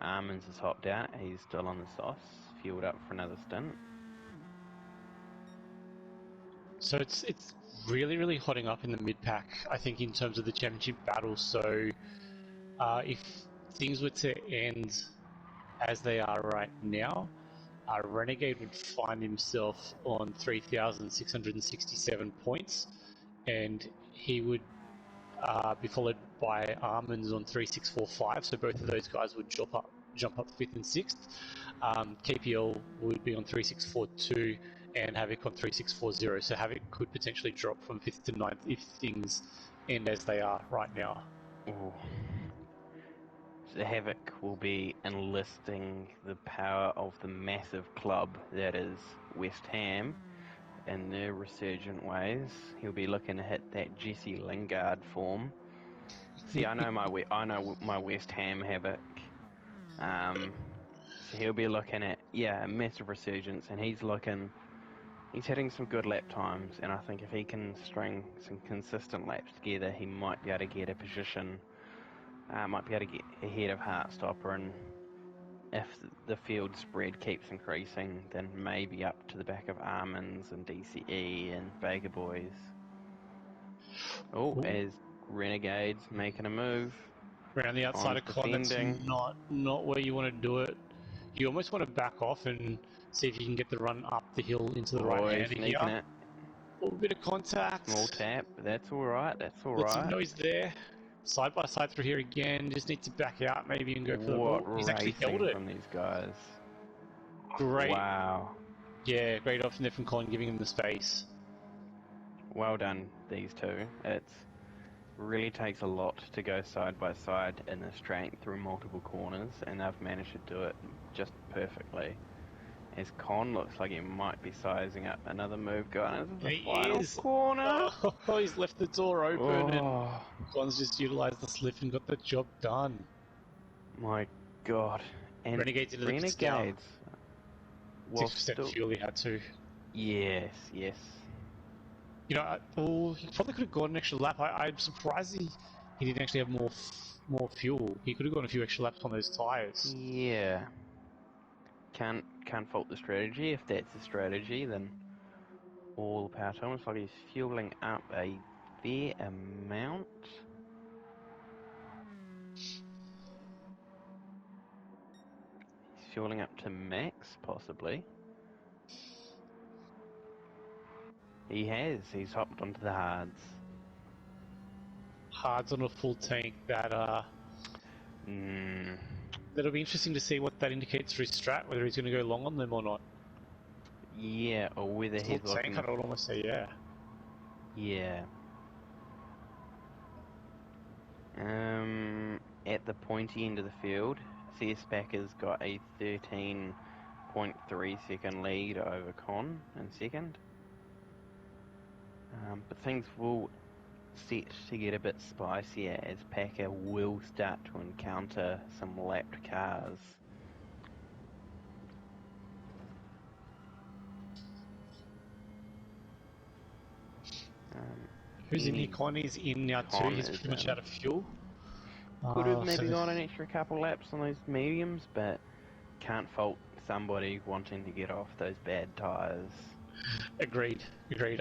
Armin's has hopped out, he's still on the sauce, fueled up for another stint. So it's really hotting up in the mid-pack, I think, in terms of the championship battle. So if things were to end as they are right now, Renegade would find himself on 3,667 points, and he would be followed by Armin's on 3,645. So both of those guys would jump up 5th and 6th. KPL would be on 3,642 and Havoc on 3,640. So Havoc could potentially drop from 5th to 9th if things end as they are right now. Ooh. So Havoc will be enlisting the power of the massive club that is West Ham in their resurgent ways. He'll be looking to hit that Jesse Lingard form. See, I know my West Ham Havoc. So he'll be looking at a massive resurgence, and he's hitting some good lap times, and I think if he can string some consistent laps together, he might be able to get a position. Might be able to get ahead of Heartstopper, and if the field spread keeps increasing, then maybe up to the back of Armin's and DCE and Vega Boys. Oh, as Renegade's making a move. Around the outside of Con, that's not where you want to do it. You almost want to back off and see if you can get the run up the hill into the right hand here. Sneaking it. A little bit of contact. Small tap, but that's alright, Lets him know he's there. Side by side through here again, just need to back out maybe and go for the ball. He's actually held it. From these guys. Great. Wow. Yeah, great option there from Colin, giving him the space. Well done, these two. It really takes a lot to go side by side in the straight through multiple corners, and they've managed to do it just perfectly. As Con looks like he might be sizing up another move going into the final corner. Oh, he's left the door open and Con's just utilised the slip and got the job done. My God. And Renegades into the pits now. 6% fuel he had to. Yes. You know, he probably could have gone an extra lap. I'm surprised he didn't actually have more fuel. He could have gone a few extra laps on those tyres. Yeah. Can't fault the strategy. If that's the strategy, then all the power to him. Looks like he's fueling up a fair amount. He's fueling up to max, possibly. He has. He's hopped onto the hards. Hards on a full tank. That'll be interesting to see what that indicates for his strat, whether he's going to go long on them or not. Yeah, or whether he's looking... I would almost say, yeah. Yeah. At the pointy end of the field, CS Packer's got a 13.3 second lead over Con in second. But things will set to get a bit spicier as Packer will start to encounter some lapped cars. Who's in here? Connie's in now too. He's pretty much out of fuel. Could have maybe gone an extra couple laps on those mediums, but can't fault somebody wanting to get off those bad tyres. Agreed.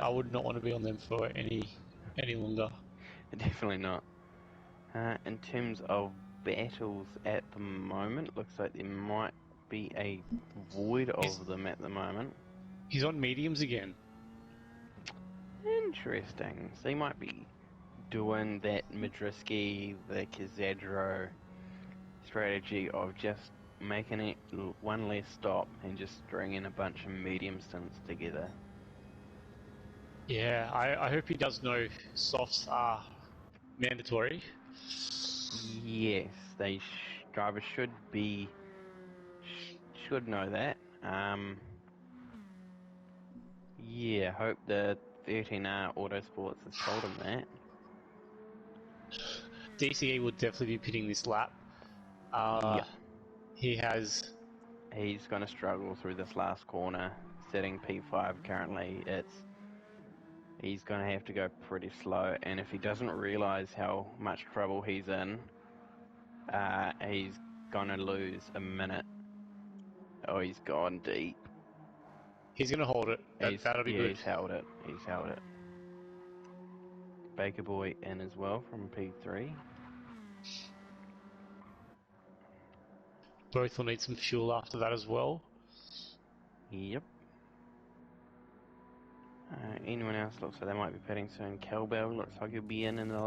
I would not want to be on them for any longer. Definitely not. In terms of battles at the moment, looks like there might be a void of them at the moment. He's on mediums again. Interesting. So he might be doing that Madriski, the Kazadro strategy of just making it one less stop and just stringing a bunch of medium stints together. Yeah, I hope he does know softs are mandatory. Yes, drivers should know that. Yeah, hope the 13R Autosports has told him that. DCE will definitely be pitting this lap. Yeah. He's going to struggle through this last corner, sitting P5 currently. He's going to have to go pretty slow, and if he doesn't realise how much trouble he's in, he's going to lose a minute. Oh, he's gone deep. He's going to hold it. That'll be good. He's held it. Baker Boy in as well from P3. Both will need some fuel after that as well. Yep. Anyone else looks like they might be pitting soon. Kelbell looks like he'll be in a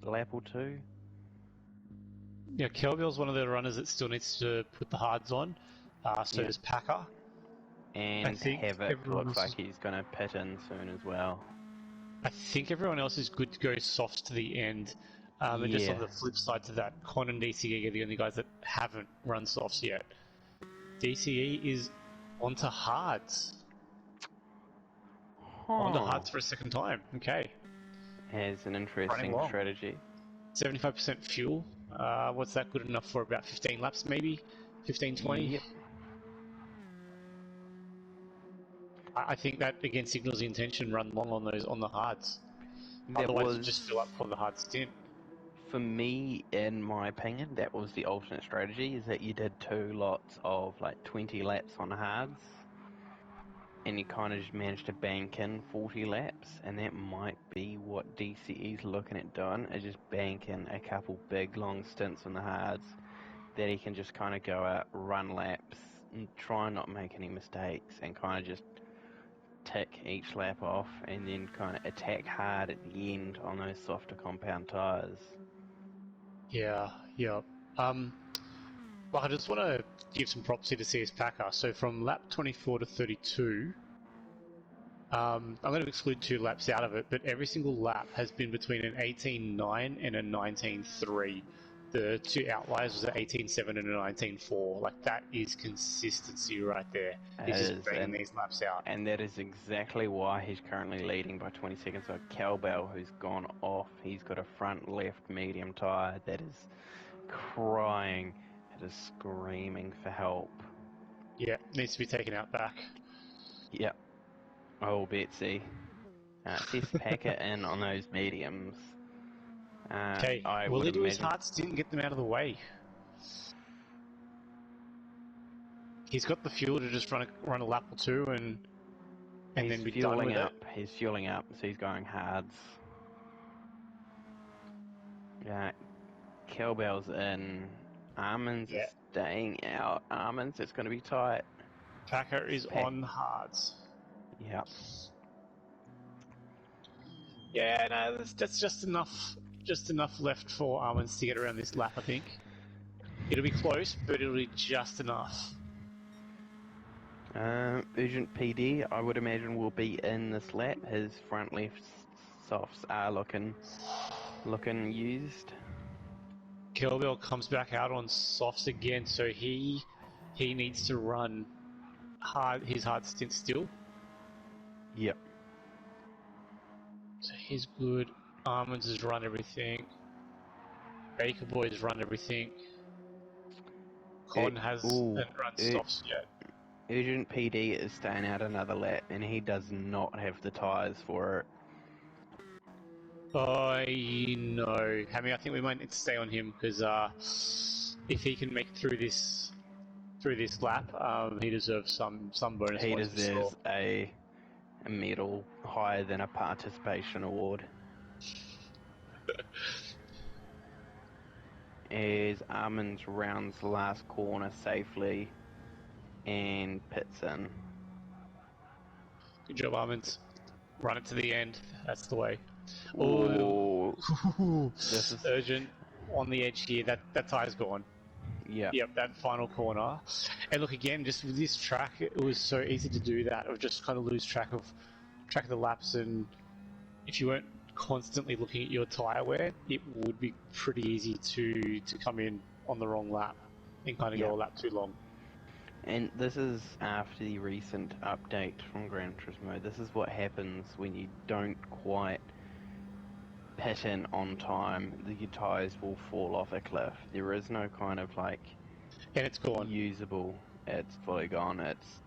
lap or two. Yeah, Kelbell's one of the runners that still needs to put the hards on. So does Packer. And Havoc looks like he's going to pit in soon as well. I think everyone else is good to go softs to the end. And just on the flip side to that, Con and DCE are the only guys that haven't run softs yet. DCE is onto hards. Onto hards for a second time. Okay. Has an interesting strategy. 75% fuel. What's that good enough for? About 15 laps, maybe? 15, 20? Yep. I think that again signals the intention run long on the hards. Otherwise, you just fill up for the hard stint. For me, in my opinion, that was the alternate strategy, is that you did 2 lots of like 20 laps on hards, and you kind of just managed to bank in 40 laps, and that might be what DCE's looking at doing, is just bank in a couple big long stints on the hards, that he can just kind of go out, run laps, and try and not make any mistakes, and kind of just tick each lap off, and then kind of attack hard at the end on those softer compound tyres. Yeah. Well, I just want to give some props here to CS Packer. So from lap 24 to 32, I'm going to exclude 2 laps out of it, but every single lap has been between an 18.9 and a 19.3. The 2 outliers was an 18.7 and a 19.4. Like, that is consistency right there. He's just banging these laps out. And that is exactly why he's currently leading by 20 seconds. So Cowbell, who's gone off, he's got a front left medium tyre that is crying, it is screaming for help. Yeah, needs to be taken out back. Yep. Oh, Betsy. Seth Packer in on those mediums. Okay, will he do his hearts? Didn't get them out of the way. He's got the fuel to just run a lap or two and then be done with it. He's fueling up, so he's going hards. Yeah, Cowbell's in. Armin's is staying out. Armin's, it's going to be tight. Packer is on hards. Yep. Yeah, no, that's just enough left for Armin's to get around this lap, I think. It'll be close, but it'll be just enough. Urgent PD, I would imagine, will be in this lap. His front left softs are looking used. Kelbell comes back out on softs again, so he needs to run his hard stint still. Yep. So he's good. Armin's has run everything. Baker Boy's run everything. Con hasn't run softs yet. Urgent PD is staying out another lap, and he does not have the tyres for it. I know. Hammy, I think we might need to stay on him, because if he can make it through this lap, he deserves some bonus. He deserves a medal higher than a participation award. As Armin's rounds the last corner safely and pits in. Good job, Armin's. Run it to the end. That's the way. Oh, This is urgent on the edge here. That tire's gone. yeah. Yep, that final corner. And look again, just with this track, it was so easy to do that, of just kind of lose track of the laps, and if you weren't constantly looking at your tyre wear, it would be pretty easy to come in on the wrong lap and kind of go a lap too long. And this is after the recent update from Gran Turismo. This is what happens when you don't quite pit in on time. Your tyres will fall off a cliff. There is no kind of like And it's gone. usable. It's fully gone. It's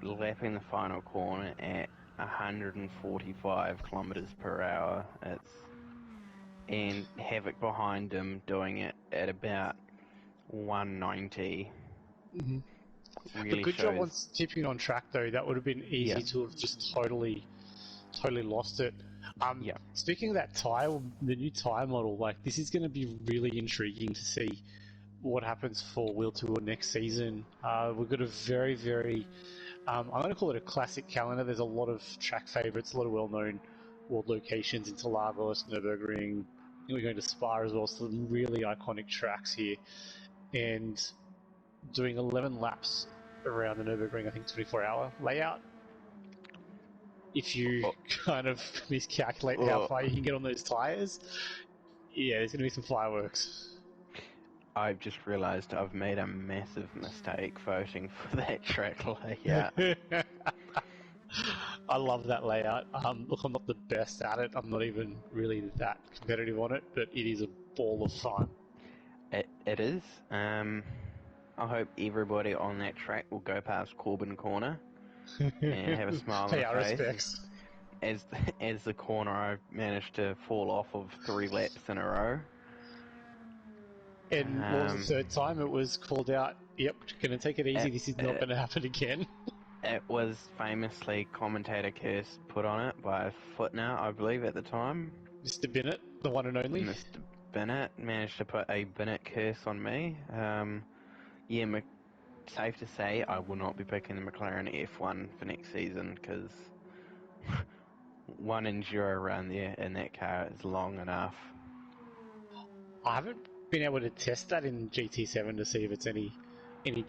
lapping the final corner at 145 kilometers per hour. And Havoc behind him doing it at about 190. Mm-hmm. Really but good shows. job on keeping on track, though. That would have been easy to have just totally lost it. Speaking of that tyre, the new tyre model, like, this is going to be really intriguing to see what happens for Wheel Tour next season. We've got a very, very, I'm going to call it a classic calendar. There's a lot of track favourites, a lot of well-known world locations, Interlagos, Nürburgring. We're going to Spa as well, so some really iconic tracks here. And doing 11 laps around the Nürburgring, I think 24-hour layout. If you kind of miscalculate how far you can get on those tyres, yeah, there's going to be some fireworks. I've just realised I've made a massive mistake voting for that track layout. I love that layout. Look, I'm not the best at it. I'm not even really that competitive on it, but it is a ball of fun. It is. I hope everybody on that track will go past Corbin Corner and have a smile on Hey, their our face. respects. As the corner I've managed to fall off of 3 laps in a row. And what was the third time? It was called out, yep, gonna take it easy, this is not gonna happen again. It was famously commentator curse put on it by a footnote, I believe, at the time. Mr. Bennett, the one and only. Mr. Bennett managed to put a Bennett curse on me. Safe to say I will not be picking the McLaren F1 for next season, because one enduro run there in that car is long enough. I haven't been able to test that in GT7 to see if it's any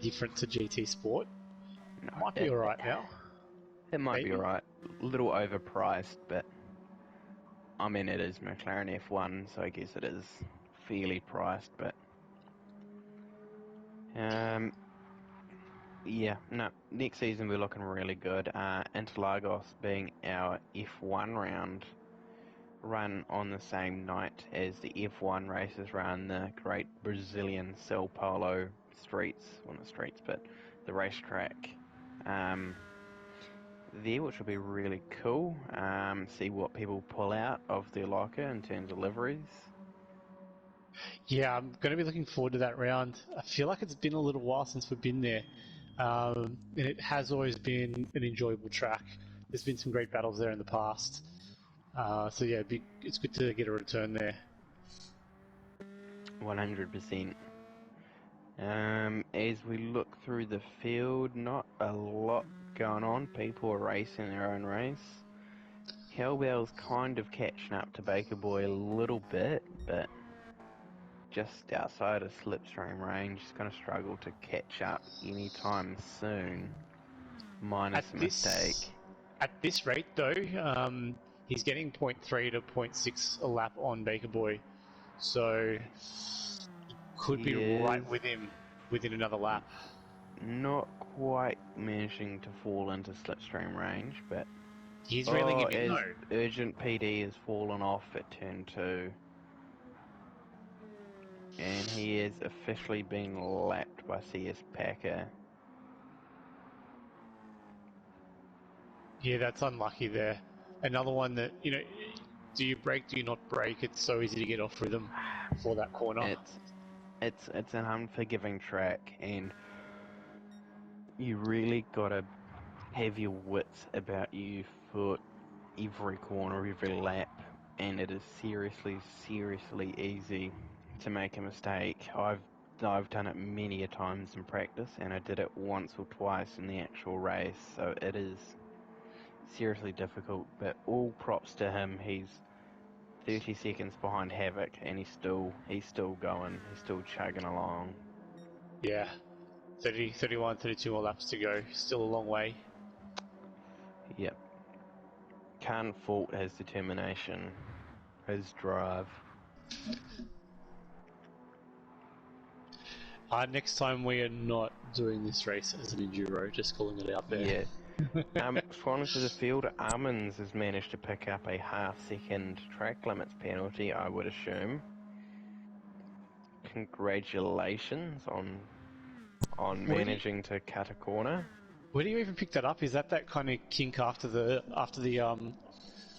different to GT Sport. No, Might be alright now. It might Maybe. be alright. A little overpriced, but I mean, it is McLaren F1, so I guess it is fairly priced, but next season we're looking really good. Interlagos being our F1 round, run on the same night as the F1 races around the great Brazilian Sao Paulo streets, well not streets, but the racetrack there, which will be really cool. See what people pull out of their locker in terms of liveries. Yeah, I'm going to be looking forward to that round. I feel like it's been a little while since we've been there. And it has always been an enjoyable track. There's been some great battles there in the past. So yeah, it's good to get a return there. 100%. As we look through the field, not a lot going on. People are racing their own race. Hellbell's kind of catching up to Baker Boy a little bit, but just outside of slipstream range. He's going to struggle to catch up anytime soon, minus a mistake. At this rate, though, he's getting 0.3 to 0.6 a lap on Baker Boy, so could be right with him within another lap. Not quite managing to fall into slipstream range, but he's reeling him in, though. Urgent PD has fallen off at turn 2. And he is officially being lapped by CS Packer. Yeah, that's unlucky there. Another one that, do you brake, do you not brake? It's so easy to get off rhythm for that corner. It's an unforgiving track, and you really gotta have your wits about you for every corner, every lap, and it is seriously easy to make a mistake. I've done it many a times in practice, and I did it once or twice in the actual race, so it is seriously difficult, but all props to him. He's 30 seconds behind Havoc, and he's still going. He's still chugging along. Yeah. 30, 31, 32 more laps to go. Still a long way. Yep. Can't fault his determination, his drive. Next time we are not doing this race as an enduro, just calling it out there. Yeah. According to the field, Armins has managed to pick up a half-second track limits penalty, I would assume. Congratulations on managing to cut a corner. Where do you even pick that up? Is that kind of kink after the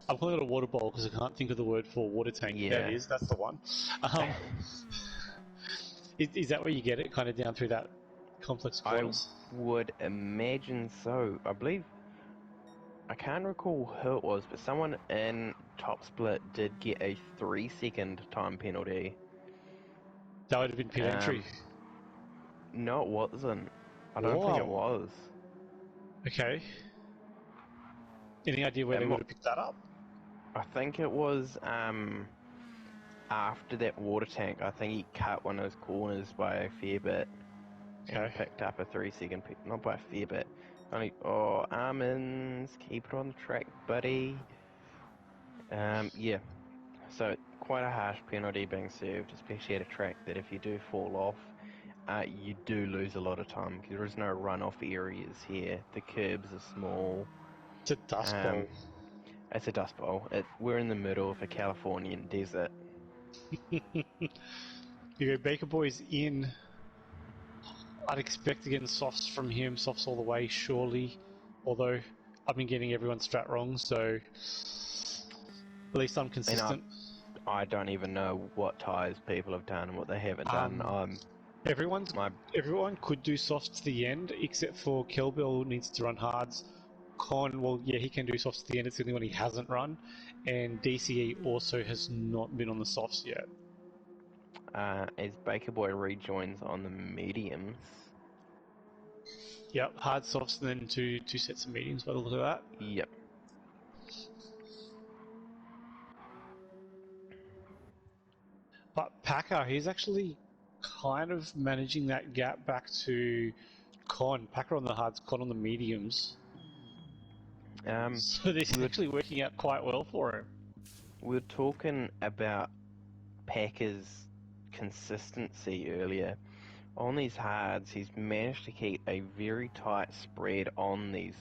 I'm calling it a water bowl because I can't think of the word for water tank. Yeah. That is, that's the one. Is that where you get it, kind of down through that complex corners? I would imagine so. I can't recall who it was, but someone in Top Split did get a 3-second time penalty. That would have been pit entry. No, it wasn't. I don't think it was. Okay. Any idea where they would have picked that up? I think it was after that water tank. I think he cut one of his corners by a fair bit. Okay. And picked up a 3-second, not by a fair bit. Armins, keep it on the track, buddy. Yeah. So quite a harsh penalty being served, especially at a track that if you do fall off, you do lose a lot of time because there is no runoff areas here. The curbs are small. It's a dust bowl. It's a dust bowl. We're in the middle of a Californian desert. You go Baker Boy's in. I'd expect again softs from him, softs all the way, surely. Although I've been getting everyone's strat wrong, so at least I'm consistent. I don't even know what tyres people have done and what they haven't done. Everyone could do softs to the end, except for Kelbill needs to run hards. Con, well, yeah, he can do softs to the end. It's the only one he hasn't run, and DCE also has not been on the softs yet. As Baker Boy rejoins on the mediums. Yep, hard softs and then two sets of mediums by the look of that. Yep. But Packer, he's actually kind of managing that gap back to Con. Packer on the hards, Con on the mediums. So this is actually working out quite well for him. We were talking about Packer's consistency earlier. On these hards, he's managed to keep a very tight spread on these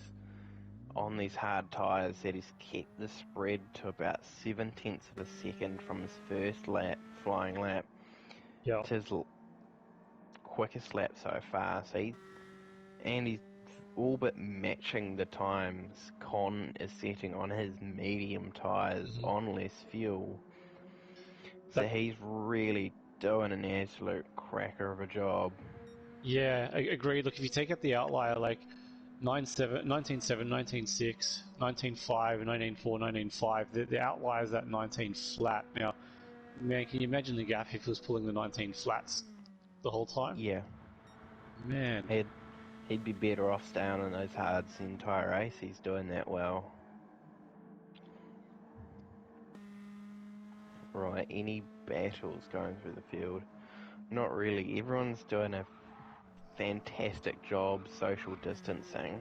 hard tyres. That he's kept the spread to about 0.7 of a second from his first flying lap. Yeah. To his quickest lap so far. So he's all but matching the times Con is setting on his medium tyres on less fuel. So he's really doing an absolute cracker of a job. Yeah, I agree. Look, if you take out the outlier, like 19.7, 19.6, 19.5, 19.4, 19.5, the outlier is at 19 flat. Now, man, can you imagine the gap if he was pulling the 19 flats the whole time? Yeah. Man. He'd be better off staying on those hards the entire race. He's doing that well. Right, any battles going through the field? Not really. Everyone's doing a fantastic job social distancing.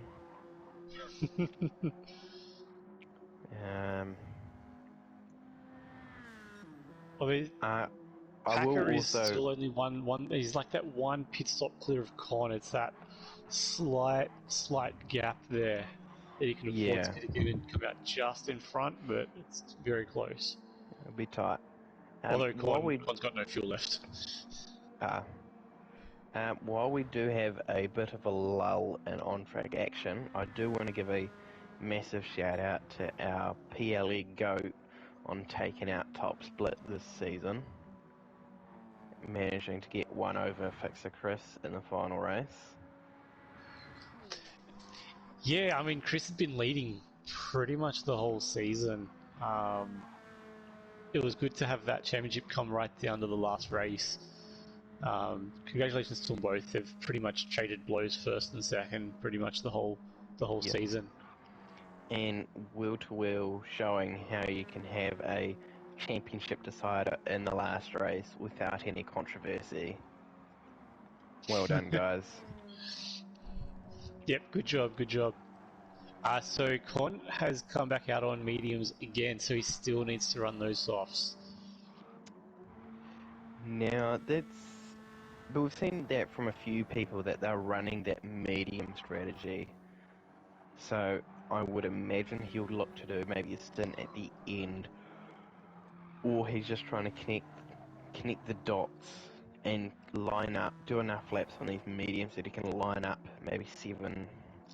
Packer is still only one. He's like that one pit stop clear of Con. It's that slight gap there that he can afford to get in and come out just in front, but it's very close. It'll be tight. Although Con's got no fuel left. While we do have a bit of a lull in on-track action, I do want to give a massive shout out to our PLE GOAT on taking out Top Split this season. Managing to get one over Fixer Chris in the final race. Yeah, I mean, Chris has been leading pretty much the whole season. It was good to have that championship come right down to the last race. Congratulations to them both. They've pretty much traded blows first and second, pretty much the whole season. And wheel to wheel showing how you can have a championship decider in the last race without any controversy. Well done, guys. Yep, good job, good job. So Con has come back out on mediums again, so he still needs to run those softs. Now, but we've seen that from a few people that they're running that medium strategy. So I would imagine he'll look to do maybe a stint at the end, or he's just trying to connect the dots and line up, do enough laps on these mediums that he can line up maybe 7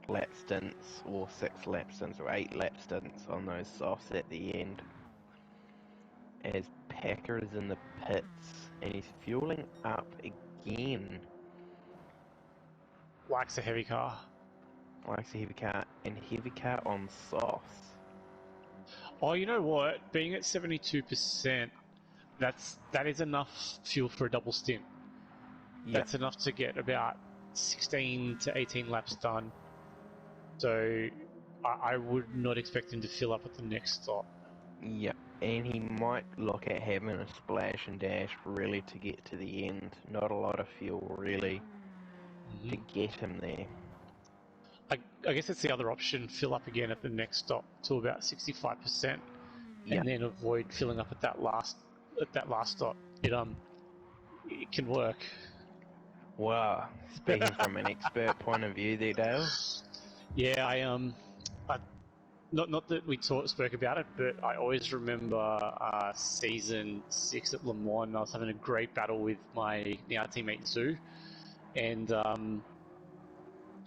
lap stints or 6 lap stints or 8 lap stints on those softs at the end. As Packer is in the pits and he's fueling up again. Likes a heavy car. Likes a heavy car and heavy car on softs. Oh, you know what? Being at 72%, that is enough fuel for a double stint. Yep. That's enough to get about 16 to 18 laps done. So I would not expect him to fill up at the next stop. Yep. And he might look at having a splash and dash really to get to the end. Not a lot of fuel really to get him there. I guess it's the other option, fill up again at the next stop to about 65%, Yep. and then avoid filling up at that last stop. It can work. Wow, speaking from an expert point of view there, Dale. Yeah, not that we spoke about it, but I always remember season 6 at Le Mans. I was having a great battle with my now teammate Zoo, and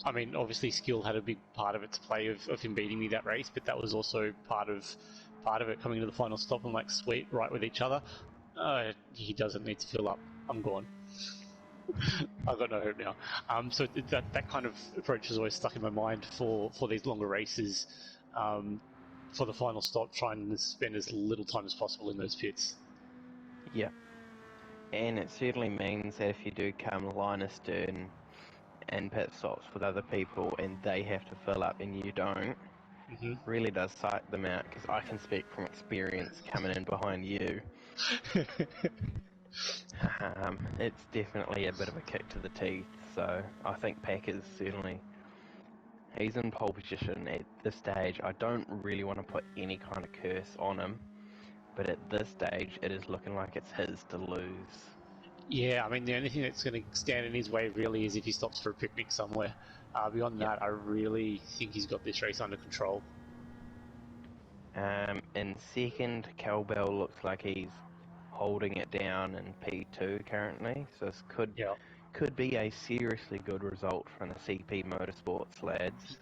I mean, obviously skill had a big part of it to play of him beating me that race, but that was also part of it coming to the final stop and like sweet right with each other. He doesn't need to fill up. I'm gone. I've got no hope now. So that kind of approach is always stuck in my mind for these longer races. For the final stop, trying to spend as little time as possible in those pits. Yeah. And it certainly means that if you do come line astern and pit stops with other people and they have to fill up and you don't, really does psych them out, because I can speak from experience coming in behind you. It's definitely a bit of a kick to the teeth, so I think Packer's certainly... He's in pole position at this stage. I don't really want to put any kind of curse on him, but at this stage, it is looking like it's his to lose. Yeah, I mean, the only thing that's going to stand in his way really is if he stops for a picnic somewhere. Beyond that, I really think he's got this race under control. In second, Cowbell looks like he's holding it down in P2 currently, so this could be a seriously good result from the CP Motorsports lads.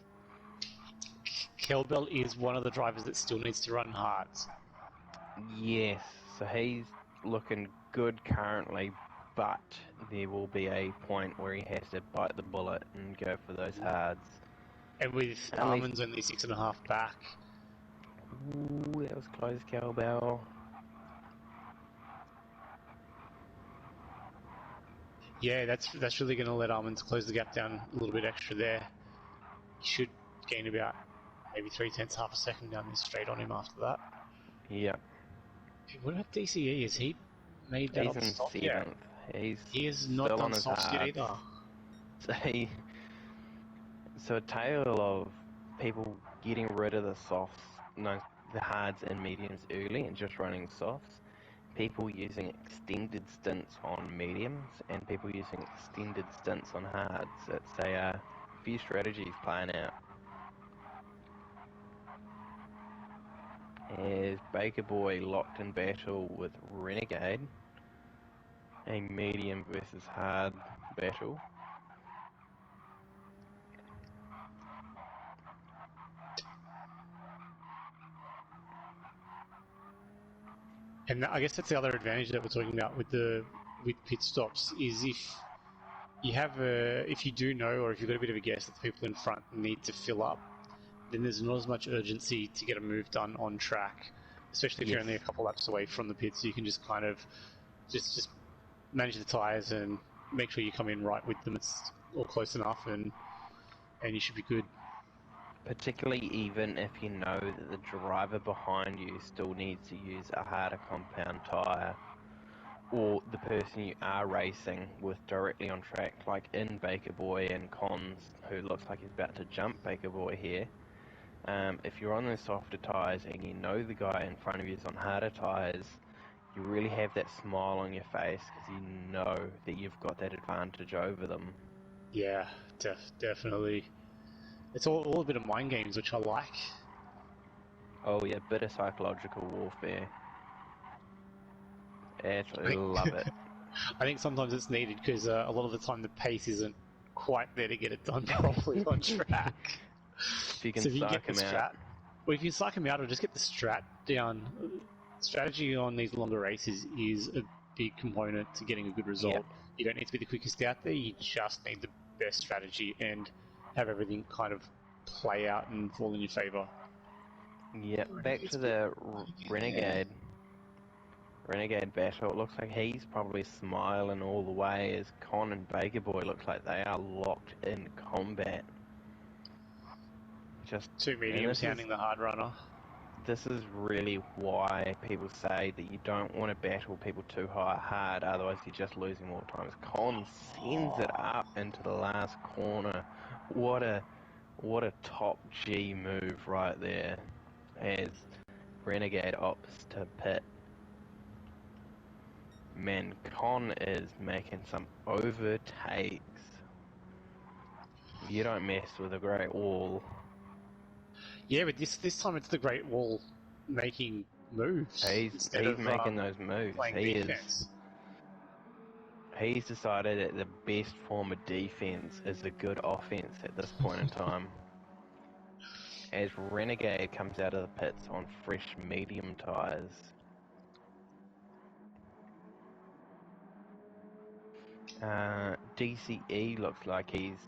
Cowbell is one of the drivers that still needs to run hards. Yes, so he's looking good currently, but there will be a point where he has to bite the bullet and go for those hards. And with Armin's only 6.5 back. Ooh, that was close, Cowbell. Yeah, that's really going to let Armin's close the gap down a little bit extra there. He should gain about maybe 0.3, half a second down this straight on him after that. Yeah. What about DCE? Has he made that other stop yet? He has not done softs yet either. So a tale of people getting rid of the hards and mediums early and just running softs. People using extended stints on mediums and people using extended stints on hards. It's a few strategies playing out. As Baker Boy locked in battle with Renegade, a medium versus hard battle. And I guess that's the other advantage that we're talking about with pit stops is if you do know, or if you've got a bit of a guess that the people in front need to fill up, then there's not as much urgency to get a move done on track, especially if you're only a couple laps away from the pit, so you can just kind of just manage the tyres and make sure you come in right with them, it's all close enough, and you should be good. Particularly even if you know that the driver behind you still needs to use a harder compound tyre, or the person you are racing with directly on track, like in Baker Boy and Cons, who looks like he's about to jump Baker Boy here. If you're on those softer tyres and you know the guy in front of you is on harder tyres, you really have that smile on your face because you know that you've got that advantage over them. Yeah, definitely. It's all a bit of mind games, which I like. Oh yeah, bit of psychological warfare. Absolutely love it. I think sometimes it's needed because a lot of the time the pace isn't quite there to get it done properly on track. If you can So if you psych get the him strat, out. well, if you psych him out or just get the strat down, strategy on these longer races is a big component to getting a good result. Yep. You don't need to be the quickest out there, you just need the best strategy and have everything kind of play out and fall in your favour. Yep, back to the Renegade battle. It looks like he's probably smiling all the way as Con and Baker Boy look like they are locked in combat. Two mediums hounding the hard runner. This is really why people say that you don't want to battle people too hard, otherwise you're just losing more times. Con sends it up into the last corner. What a top G move right there, as Renegade opts to pit. Man, Con is making some overtakes. You don't mess with a Great Wall. Yeah, but this time it's the Great Wall making moves He's instead of making those moves. playing defense. He's decided that the best form of defense is a good offense at this point in time. As Renegade comes out of the pits on fresh medium tyres. DCE looks like he's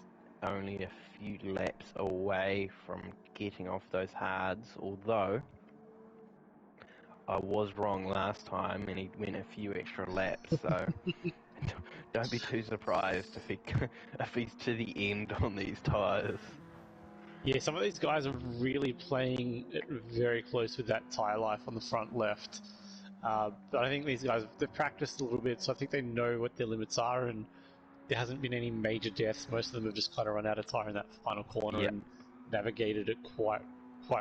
only a few laps away from getting off those hards, although I was wrong last time and he went a few extra laps, so don't be too surprised if he's to the end on these tyres. Yeah, some of these guys are really playing it very close with that tyre life on the front left. But I think these guys, they've practiced a little bit, so I think they know what their limits are, and there hasn't been any major deaths. Most of them have just kind of run out of tyre in that final corner and navigated it quite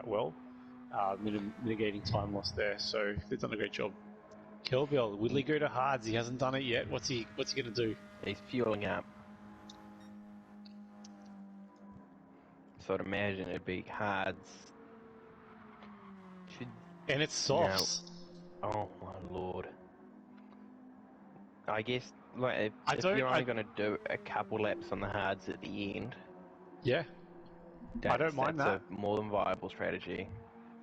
well, mitigating time loss there. So they've done a great job. Kelbill, will he go to hards? He hasn't done it yet. What's he going to do? He's fueling up. So I'd imagine it'd be hards. And it's softs. No. Oh my lord. I guess, like, if you're only going to do a couple laps on the hards at the end, yeah, I don't mind that. That's a more than viable strategy.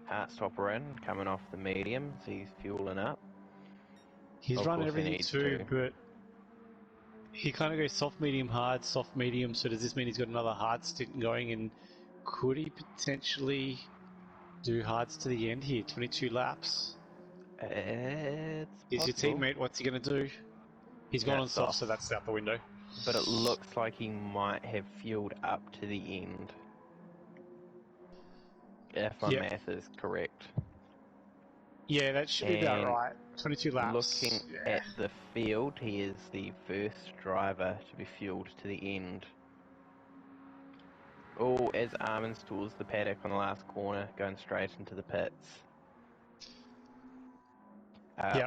Hard stopper in, coming off the mediums, he's fueling up. He's run everything too, but he kind of goes soft, medium, hard, soft, medium. So does this mean he's got another hard stint going? And could he potentially do hards to the end here? 22 laps. It's Is your possible. teammate? What's he going to do? He's gone on soft, so that's out the window. But it looks like he might have fueled up to the end. If my math is correct. Yeah, that should be about right. 22 laps. Looking at the field, he is the first driver to be fueled to the end. Oh, as Armin's towards the paddock on the last corner, going straight into the pits.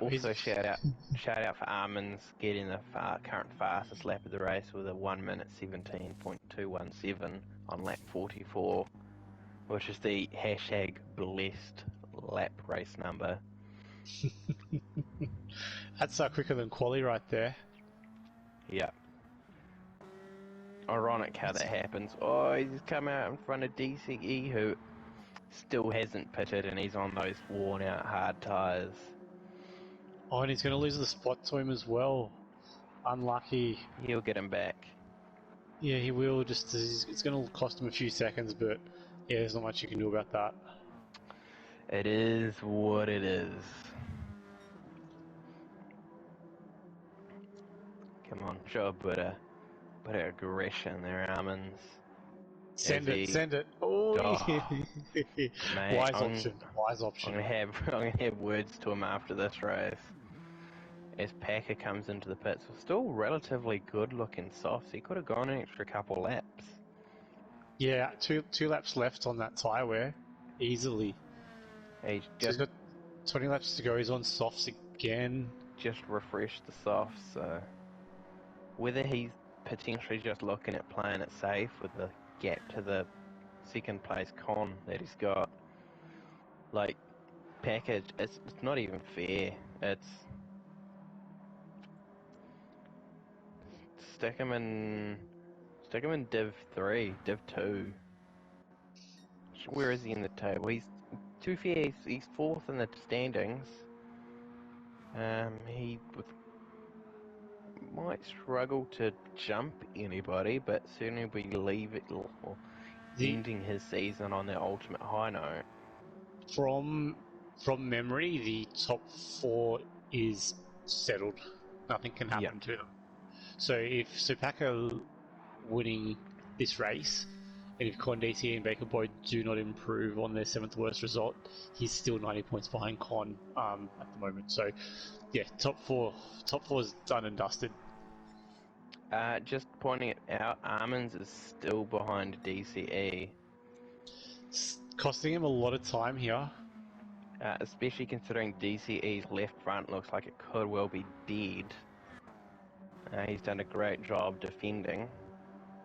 Also, shout out for Armin's getting the current fastest lap of the race with a 1 minute 17.217 on lap 44, which is the hashtag blessed lap race number. That's quicker than quali right there. Yep. Ironic how that happens. Oh, he's come out in front of DCE, who still hasn't pitted, and he's on those worn out hard tyres. Oh, and he's going to lose the spot to him as well. Unlucky. He'll get him back. Yeah, he will. It's going to cost him a few seconds, but yeah, there's not much you can do about that. It is what it is. Come on, show a bit of aggression there, Armins. Send he... send it. Oh, Mate, wise I'm option. gonna have words to him after this race. As Packer comes into the pits, with still relatively good-looking softs. He could have gone an extra couple laps. Yeah, two laps left on that tyre wear, easily. He's So he's got 20 laps to go. He's on softs again. just refreshed the softs, so whether he's potentially just looking at playing it safe with the gap to the second place con that he's got, like package, it's not even fair. It's stick him in Div 3, Div 2. Where is he in the table? He's, to be fair, he's fourth in the standings. He might struggle to jump anybody, but certainly be ending his season on the ultimate high note. From memory, the top 4 is settled. Nothing can happen to them. So if Supaka winning this race, and if Con, DC, and Baker Boy do not improve on their 7th worst result, he's still 90 points behind Con at the moment. So yeah, top four is done and dusted. Just pointing it out, Armin's is still behind DCE. It's costing him a lot of time here. Especially considering DCE's left front looks like it could well be dead. He's done a great job defending.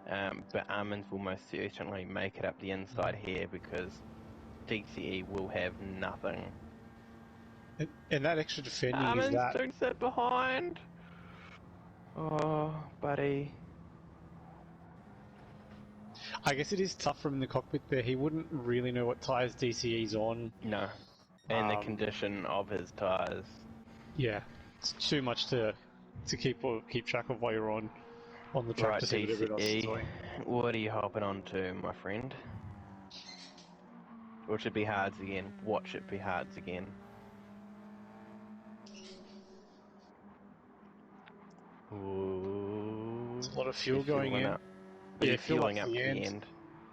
But Armin's will most certainly make it up the inside here because DCE will have nothing. And that extra defending Armin's is that... don't sit behind! Oh, buddy. I guess it is tough from in the cockpit there. He wouldn't really know what tyres DCE's on. No. And the condition of his tyres. Yeah. It's too much to keep track of while you're on the track Right, to see what everyone else is doing. What are you hopping on to, my friend? Or should be hards again. Watch it be hards again. Ooh. There's a lot of fuel going in. Up. Yeah, fueling up to the end.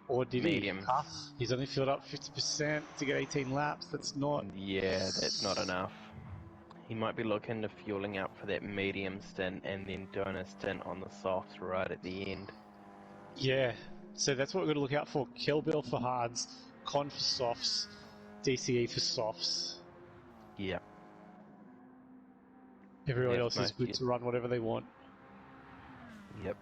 Or did Mediums. he? Half. He's only filled up 50% to get 18 laps. That's not... Yeah, that's not enough. He might be looking to fueling up for that medium stint and then doing a stint on the softs right at the end. Yeah, so that's what we're going to look out for. Kelbill for hards, Con for softs, DCE for softs. Yeah. Everyone else is good to run whatever they want. Yep.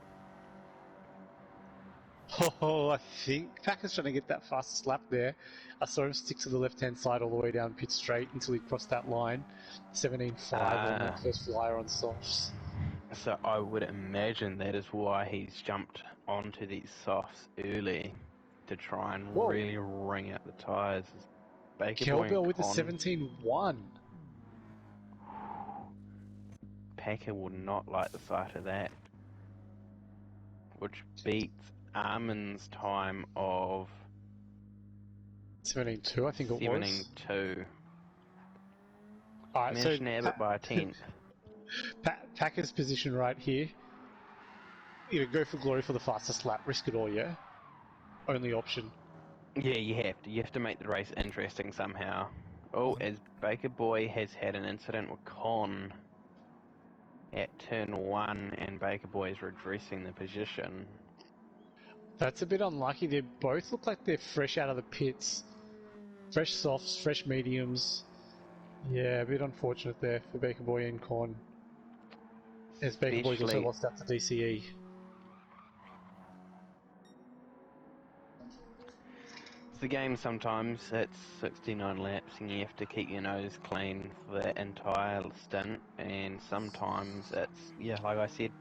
Oh, I think Packer's trying to get that fastest lap there. I saw him stick to the left-hand side all the way down pit straight until he crossed that line. 17.5 on the first flyer on softs. So I would imagine that is why he's jumped onto these softs early to try and really wring out the tyres. Kelbill with a 17.1. Packer would not like the sight of that. Which beats Armin's time of 17.2, I think it was. 17.2. Alright, so nab it by a tenth. Packer's position right here. You go for glory for the fastest lap, risk it all, yeah? Only option. Yeah, you have to. You have to make the race interesting somehow. Oh, as Baker Boy has had an incident with Con at turn 1, and Baker Boy is redressing the position. That's a bit unlucky. They both look like they're fresh out of the pits. Fresh softs, fresh mediums. Yeah, a bit unfortunate there for Baker Boy and Con. As Baker Boy's also lost out to DCE. It's the game sometimes. It's 69 laps and you have to keep your nose clean for the entire stint. And sometimes it's, yeah, like I said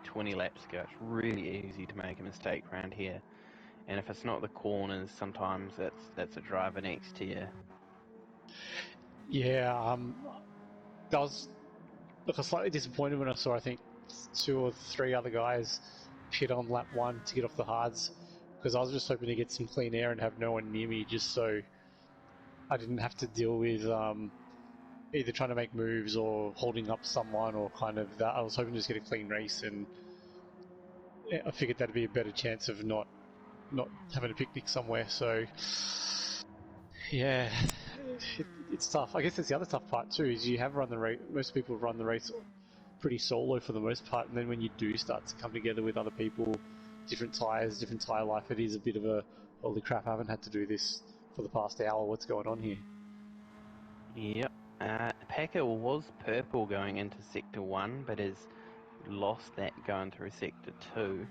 20 laps ago, it's really easy to make a mistake around here. And if it's not the corners, sometimes that's a driver next to you. Yeah, I was slightly disappointed when I saw, I think, 2 or 3 other guys pit on lap 1 to get off the hards, because I was just hoping to get some clean air and have no one near me, just so I didn't have to deal with either trying to make moves or holding up someone or kind of that. I was hoping to just get a clean race, and I figured that'd be a better chance of not not having a picnic somewhere. So, yeah, it's tough. I guess that's the other tough part too. Is you have run the race. Most people run the race pretty solo for the most part, and then when you do start to come together with other people, different tyres, different tyre life, it is a bit of a holy crap. I haven't had to do this for the past hour. What's going on here? Yep. Packer was purple going into Sector 1, but has lost that going through Sector 2.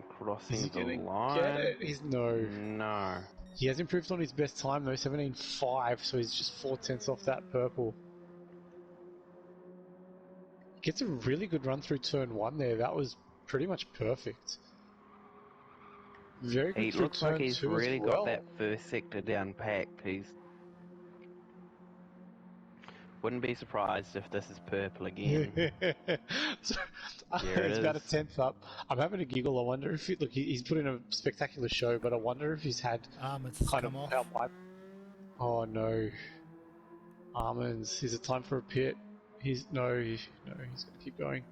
Crossing the line. Get it? No. He has improved on his best time though, 17.5, so he's just 4/10 off that purple. Gets a really good run through turn 1 there. That was pretty much perfect. Very good He through looks turn like he's 2 really as well. got that first sector down packed. Wouldn't be surprised if this is purple again. So, Here it it's about a is. 10th up. I'm having a giggle. I wonder if he's put in a spectacular show, but I wonder if he's had Almonds kind come of off. Oh no, Almonds. Is it time for a pit? He's going to keep going.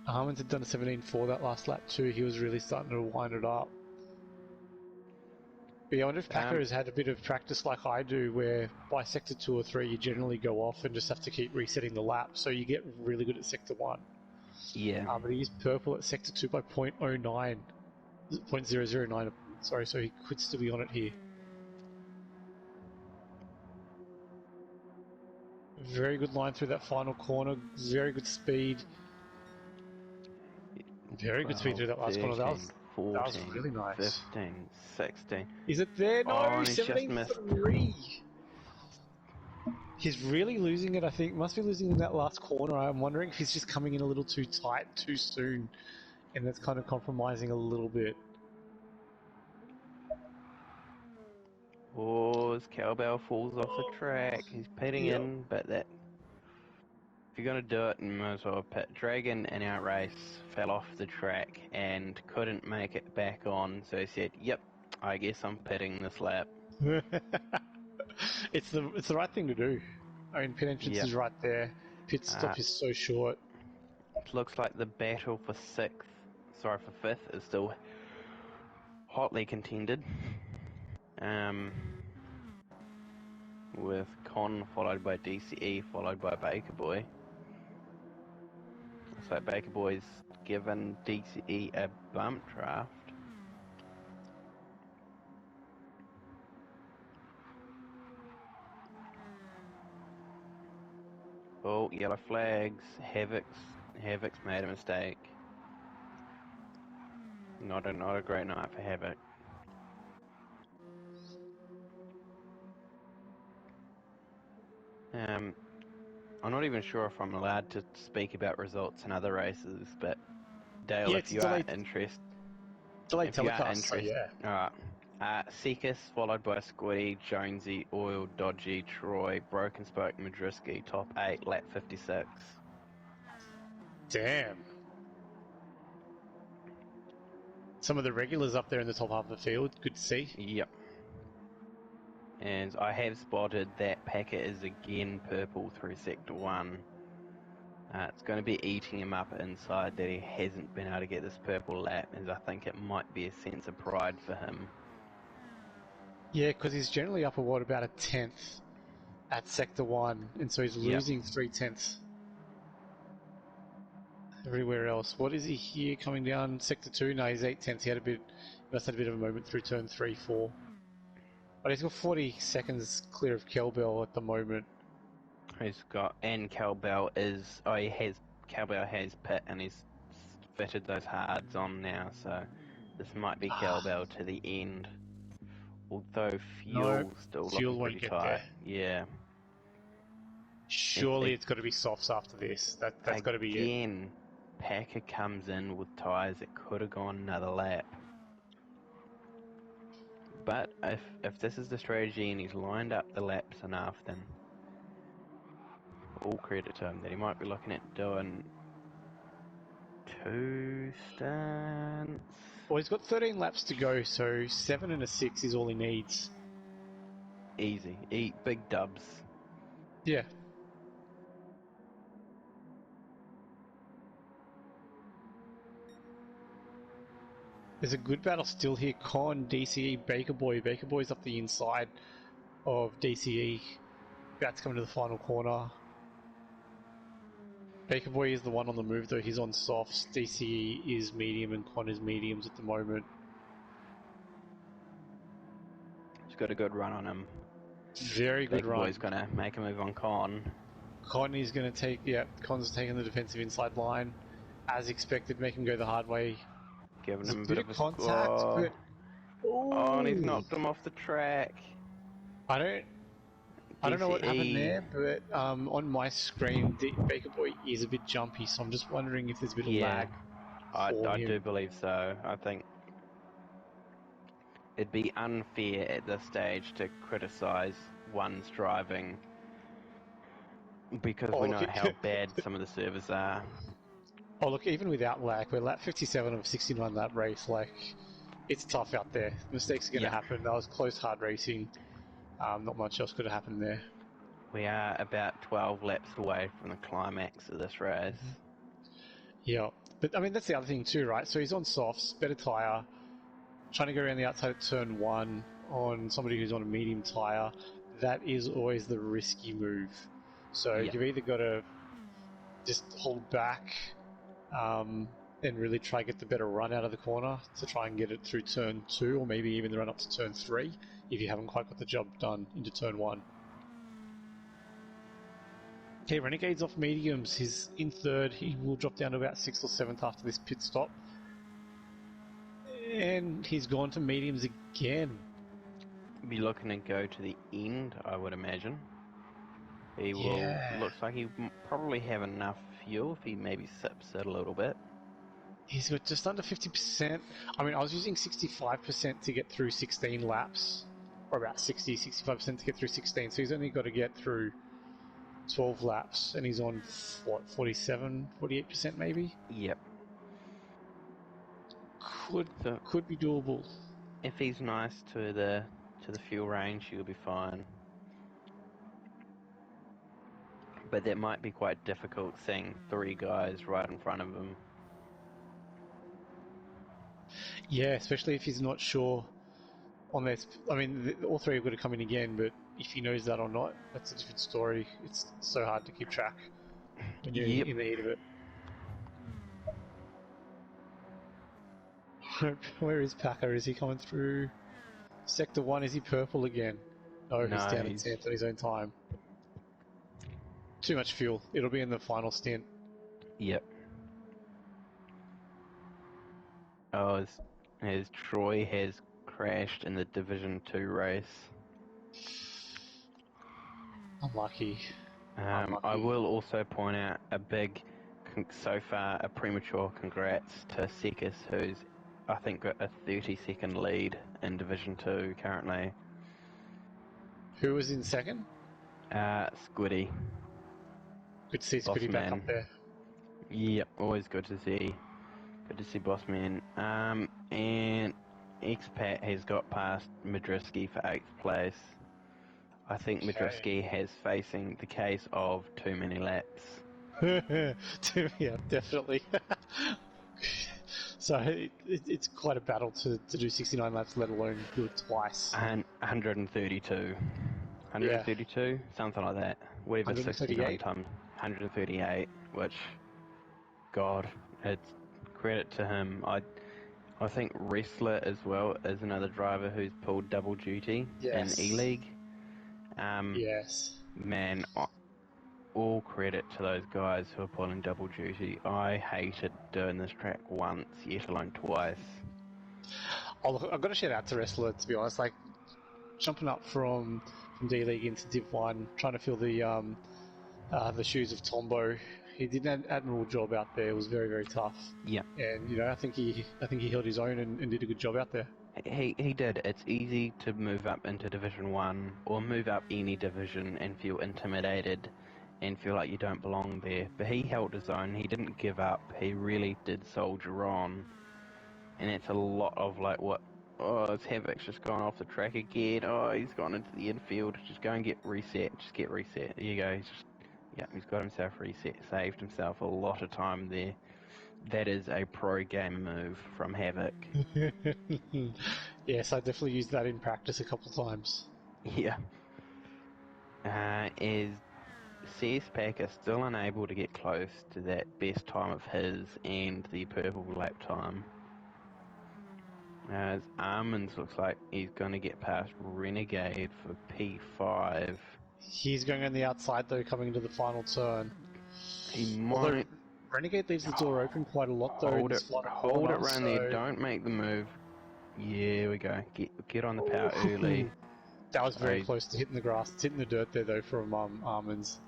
Almonds had done a 17.4 that last lap too. He was really starting to wind it up. But yeah, I wonder if Packer has had a bit of practice like I do, where by sector 2 or 3 you generally go off and just have to keep resetting the lap, so you get really good at sector 1. Yeah. But he's purple at sector 2 by 0.09. 0.009, sorry, so he could still be on it here. Very good line through that final corner, very good speed. Very good speed through that last 13, corner. That 14, was really nice. 15, 16. Is it there? No, Oh, and he's just missed. 17.3. He's really losing it, I think. Must be losing in that last corner. I'm wondering if he's just coming in a little too tight too soon, and that's kind of compromising a little bit. Oh, his cowbell falls off the track. He's pitting in, but that... If you're going to do it, you might as well pit. Dragon in our race fell off the track and couldn't make it back on, so he said, yep, I guess I'm pitting this lap. It's the right thing to do. I mean, pit entrance is right there. Pit stop is so short. It looks like the battle for fifth is still hotly contended. With Con followed by DCE followed by Baker Boy. Looks like Baker Boy's given DCE a bump draft. Oh, yellow flags. Havoc's made a mistake. Not a great night for Havoc. I'm not even sure if I'm allowed to speak about results in other races, but Dale, if you are interested, delayed telecast. So yeah. Alright. Sekus followed by Squiddy, Jonesy, Oil, Dodgy, Troy, Broken Spoke, Madrisky, top 8, lap 56. Damn. Some of the regulars up there in the top half of the field. Good to see. Yep. And I have spotted that Packer is again purple through Sector 1. It's going to be eating him up inside that he hasn't been able to get this purple lap, as I think it might be a sense of pride for him. Yeah, because he's generally up about a 10th at Sector 1, and so he's losing 3/10 everywhere else. What is he here coming down Sector 2? No, he's 8/10. He must have had a bit of a moment through turn 3, 4. But he's got 40 seconds clear of Kelbell at the moment. Cowbell has pit and he's fitted those hards on now, so this might be Cowbell to the end. Although fuel still looking pretty tight. Yeah. Surely it's got to be softs after this. That's got to be it. Again, Packer comes in with tyres that could have gone another lap. But if this is the strategy and he's lined up the laps enough, then all credit to him that he might be looking at doing 2 stunts. Well, he's got 13 laps to go, so 7 and a 6 is all he needs. Easy. Eat big dubs. Yeah. – There's a good battle still here. Con, DCE, Baker Boy. Baker Boy's up the inside of DCE. About to come into the final corner. Baker Boy is the one on the move though. He's on softs. DCE is medium and Con is mediums at the moment. He's got a good run on him. Very good Baker run. Boy's going to make a move on Con. Con is going to take, Con's taking the defensive inside line. As expected, make him go the hard way. Giving There's him a bit of a contact, score. but... Oh, and he's knocked him off the track. I don't know what happened there, but on my screen, Baker Boy is a bit jumpy, so I'm just wondering if there's a bit of lag. I do believe so. I think it'd be unfair at this stage to criticise one's driving because we know how bad some of the servers are. Oh look, even without lag, we're lap 57 of 69 lap race, like, it's tough out there. Mistakes are going to happen. That was close, hard racing. Not much else could have happened there. We are about 12 laps away from the climax of this race. Yeah, but I mean, that's the other thing too, right? So he's on softs, better tyre, trying to go around the outside of turn 1 on somebody who's on a medium tyre. That is always the risky move. So you've either got to just hold back and really try to get the better run out of the corner to try and get it through turn 2, or maybe even the run up to turn 3 if you haven't quite got the job done into turn 1. Okay, Renegade's off mediums. He's in third. He will drop down to about 6th or 7th after this pit stop. And he's gone to mediums again. Be looking to go to the end, I would imagine. He will. Looks like he probably have enough fuel if he maybe sips it a little bit. He's got just under 50%. I mean, I was using 65% to get through 16 laps, or about 65% to get through 16. So he's only got to get through 12 laps, and he's on what, 48% maybe. Yep. Could be doable. If he's nice to the fuel range, he'll be fine. But that might be quite difficult seeing 3 guys right in front of him. Yeah, especially if he's not sure on this. I mean, all 3 are going to come in again, but if he knows that or not, that's a different story. It's so hard to keep track when you're in the heat of it. Where is Packer? Is he coming through Sector 1? Is he purple again? No, he's down at 10th on his own time. Too much fuel. It'll be in the final stint. Yep. Oh, as Troy has crashed in the Division 2 race. Unlucky. I will also point out so far, a premature congrats to Sekus, who's, I think, got a 30-second lead in Division 2 currently. Who was in second? Squiddy. Good to see Squiddy back up there. Yep, always good to see. Good to see Bossman. And Expat has got past Madriski for 8th place. I think Madriski has facing the case of too many laps. Yeah, definitely. So it's quite a battle to do 69 laps, let alone do it twice. And 132. 132? Something like that. Whatever 69 times. 138, which, God, it's credit to him. I think Wrestler as well is another driver who's pulled double duty in E-League. Yes. Man, all credit to those guys who are pulling double duty. I hated doing this track once, yet alone twice. Oh, look, I've got to shout out to Wrestler, to be honest. Like, jumping up from D-League into Div 1, trying to fill the shoes of Tombo. He did an admirable job out there. It was very, very tough. Yeah. And, I think he held his own and did a good job out there. He did. It's easy to move up into Division 1 or move up any division and feel intimidated and feel like you don't belong there. But he held his own. He didn't give up. He really did soldier on. And it's a lot of it's Havoc's just gone off the track again. Oh, he's gone into the infield. Just go and get reset. Just get reset. There you go. He's got himself reset. Saved himself a lot of time there. That is a pro game move from Havoc. Yes, I definitely used that in practice a couple times. Yeah. Is CS Packer still unable to get close to that best time of his and the purple lap time? As Armands looks like he's going to get past Renegade for P5. He's going on the outside though, coming into the final turn. He Although might Renegade leaves the door open quite a lot though in hold this it, final hold corner. it round there. Don't make the move. Yeah, we go. Get on the power early. That was very Sorry, close to hitting the grass. It's hitting the dirt there though from Armands.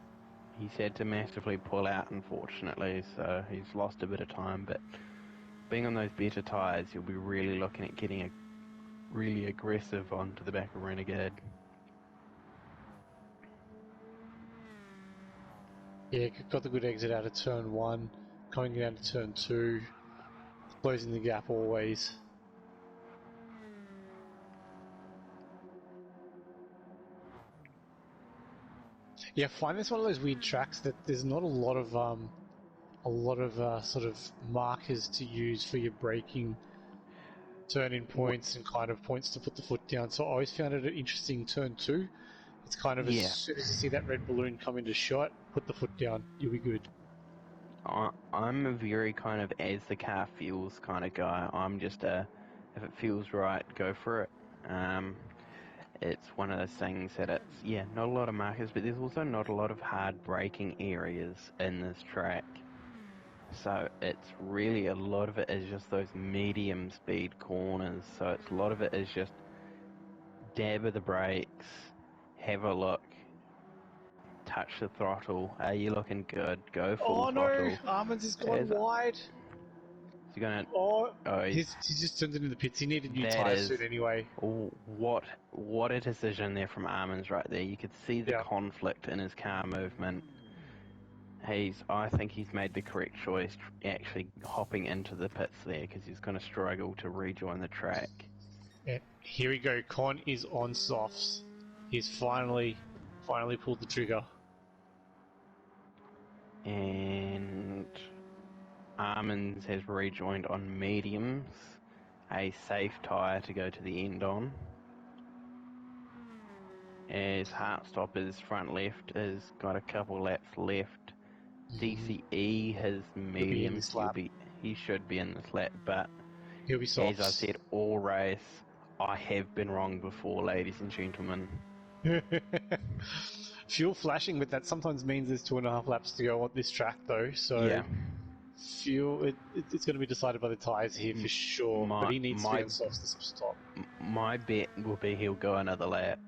he's had to massively pull out, unfortunately, so he's lost a bit of time. But being on those better tyres, you'll be really looking at getting a really aggressive onto the back of Renegade. Yeah, got the good exit out of turn 1, coming down to turn 2, closing the gap always. Yeah, I find this one of those weird tracks that there's not a lot of sort of markers to use for your braking, turn-in points and kind of points to put the foot down. So I always found it an interesting turn 2. It's kind of as soon as you see that red balloon come into shot, put the foot down, you'll be good. I'm a very kind of as the car feels kind of guy. I'm just if it feels right, go for it. It's one of those things that it's, not a lot of markers, but there's also not a lot of hard braking areas in this track. So it's really, a lot of it is just those medium speed corners. So it's a lot of it is just dab of the brakes, have a look, touch the throttle. Are you looking good? Go full throttle. No! Armands has gone wide! He's gonna... He's just turned into the pits. He needed new That tyre is... suit anyway. What a decision there from Armands right there. You could see the conflict in his car movement. I think he's made the correct choice actually hopping into the pits there, because he's going to struggle to rejoin the track. Yeah, here we go. Con is on softs. He's finally pulled the trigger. And Armands has rejoined on mediums, a safe tyre to go to the end on. As Heartstopper's front left has got a couple laps left. DCE has mediums. He should be in this lap, but he'll be softs. As I've said all race, I have been wrong before, ladies and gentlemen. Fuel flashing, but that sometimes means there's 2.5 laps to go on this track though, so fuel, it's going to be decided by the tyres here for sure, but he needs to be on softs to stop. My bet will be he'll go another lap.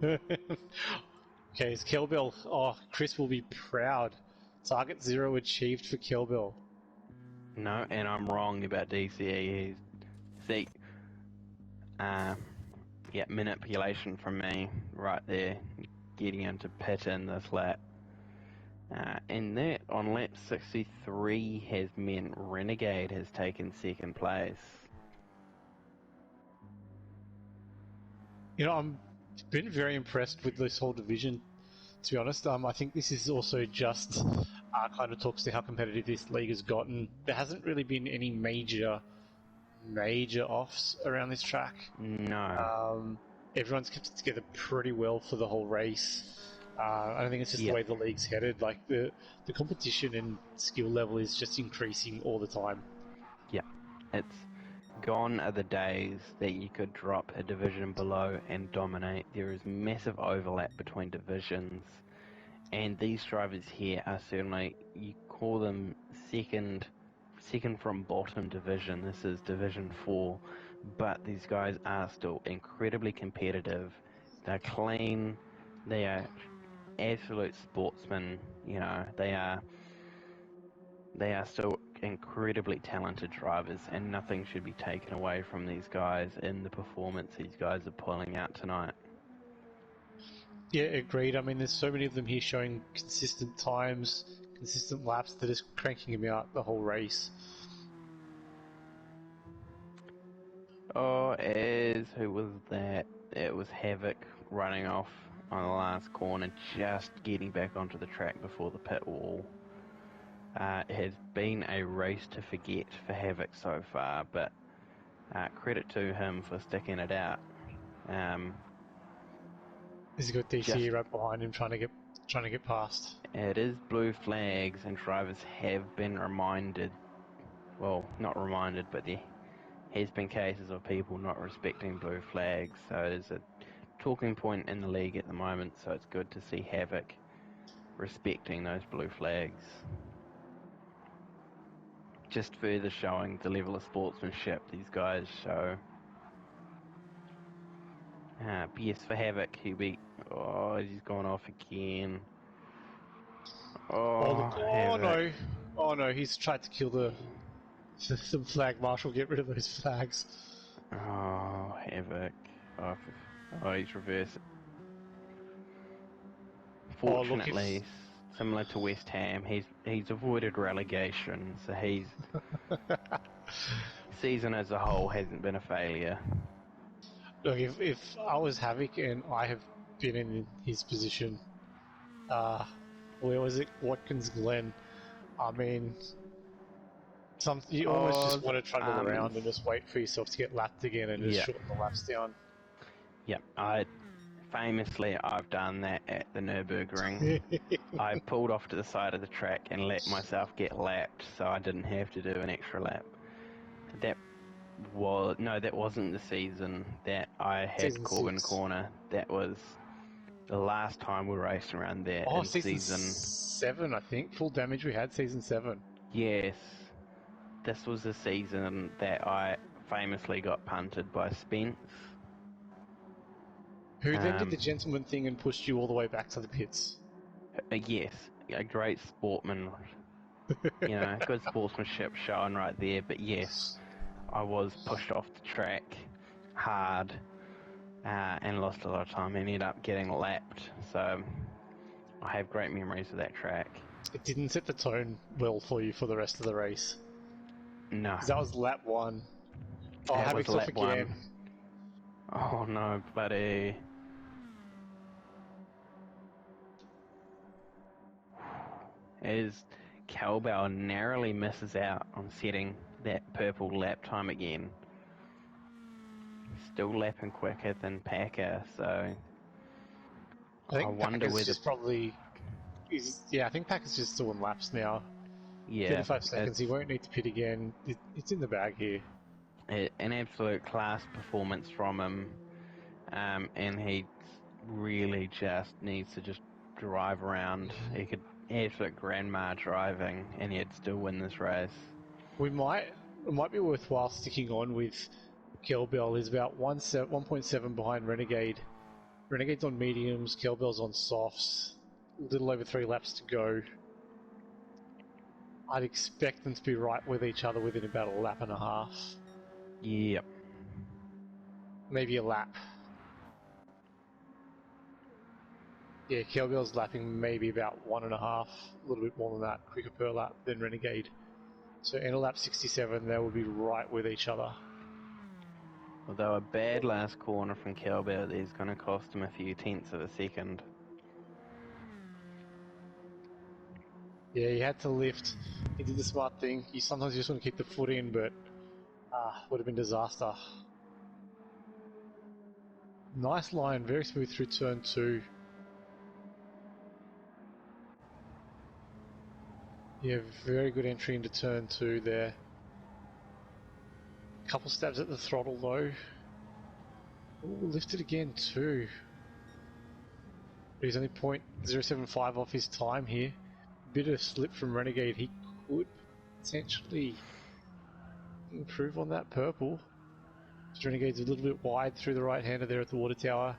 Okay, it's Kelbell. Oh, Chris will be proud. Target 0 achieved for Kelbell. No, and I'm wrong about DCE. Manipulation from me right there, getting into pit in this lap. And that on lap 63 has meant Renegade has taken second place. You know, I'm been very impressed with this whole division, to be honest. I think this is also just kind of talks to how competitive this league has gotten. There hasn't really been any major offs around this track. No. Everyone's kept it together pretty well for the whole race. I don't think it's just the way the league's headed. Like the competition and skill level is just increasing all the time. Yeah, it's gone are the days that you could drop a division below and dominate. There is massive overlap between divisions, and these drivers here are certainly, you call them second from bottom division. This is Division 4, but these guys are still incredibly competitive. They're clean. They are absolute sportsmen. You know, they are still incredibly talented drivers, and nothing should be taken away from these guys in the performance these guys are pulling out tonight. Yeah, agreed. I mean, there's so many of them here showing consistent times, consistent laps that is cranking them out the whole race. Who was that? It was Havoc running off on the last corner, just getting back onto the track before the pit wall. It has been a race to forget for Havoc so far, but credit to him for sticking it out. He's got DC right behind him, trying to get past. It is blue flags, and drivers have been reminded. Well, not reminded, but there has been cases of people not respecting blue flags. So it is a talking point in the league at the moment. So it's good to see Havoc respecting those blue flags. Just further showing the level of sportsmanship these guys show. Yes, for Havoc, he's gone off again. Havoc. No, he's tried to kill the flag marshal, get rid of those flags. Oh, Havoc. He's reversed. Fortunately, similar to West Ham, he's avoided relegation, so season as a whole hasn't been a failure. Look, if I was Havoc and I have been in his position, where was it? Watkins Glen. I mean, you almost just want to trundle around and just wait for yourself to get lapped again and just shorten the laps down. Yep, I've done that at the Nürburgring. I pulled off to the side of the track and let myself get lapped, so I didn't have to do an extra lap. That wasn't the season that I had Season Corbin 6. Corner. That was the last time we raced around there. Oh, season 7, I think. Full damage we had, season 7. Yes. This was the season that I famously got punted by Spence. Who then did the gentleman thing and pushed you all the way back to the pits? Yes, a great sportman. Good sportsmanship showing right there. But yes, I was pushed off the track hard and lost a lot of time. Ended up getting lapped. So I have great memories of that track. It didn't set the tone well for you for the rest of the race. No. 'Cause that was lap 1. Oh, that Havoc's off again. Oh no, buddy. As Cowbell narrowly misses out on setting that purple lap time again. Still lapping quicker than Packer, so I wonder Packer's whether just probably... I think Packer's just doing laps now. Yeah, 35 seconds, he won't need to pit again. It's in the bag here. An absolute class performance from him, and he really just needs to just drive around. He could absolute grandma driving, and he'd still win this race. It might be worthwhile sticking on with Kelbell. He's about 1.7 behind Renegade. Renegade's on mediums, Kelbell's on softs. A little over 3 laps to go. I'd expect them to be right with each other within about a lap and a half. Yep. Maybe a lap. Yeah, Kelbell's lapping maybe about 1.5, a little bit more than that, quicker per lap than Renegade. So in a lap 67, they will be right with each other. Although a bad last corner from Kelbell is going to cost him a few tenths of a second. Yeah, he had to lift. He did the smart thing. Sometimes you just want to keep the foot in, but would have been disaster. Nice line, very smooth through turn 2. Yeah, very good entry into turn 2 there. Couple stabs at the throttle though. Ooh, lifted again too. But he's only 0.075 off his time here. Bit of slip from Renegade. He could potentially improve on that purple. Renegade's a little bit wide through the right-hander there at the water tower.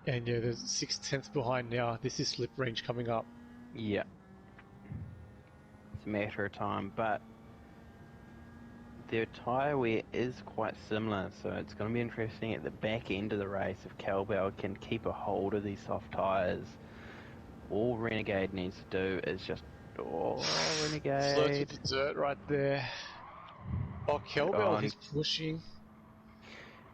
And yeah, there's 6/10 behind now. This is slip range coming up. Yeah. It's a matter of time, but their tyre wear is quite similar, so it's going to be interesting at the back end of the race if Kelbell can keep a hold of these soft tyres. All Renegade needs to do is just... Oh, Renegade. Flirts with the dirt right there. Oh, Kelbell, he's pushing.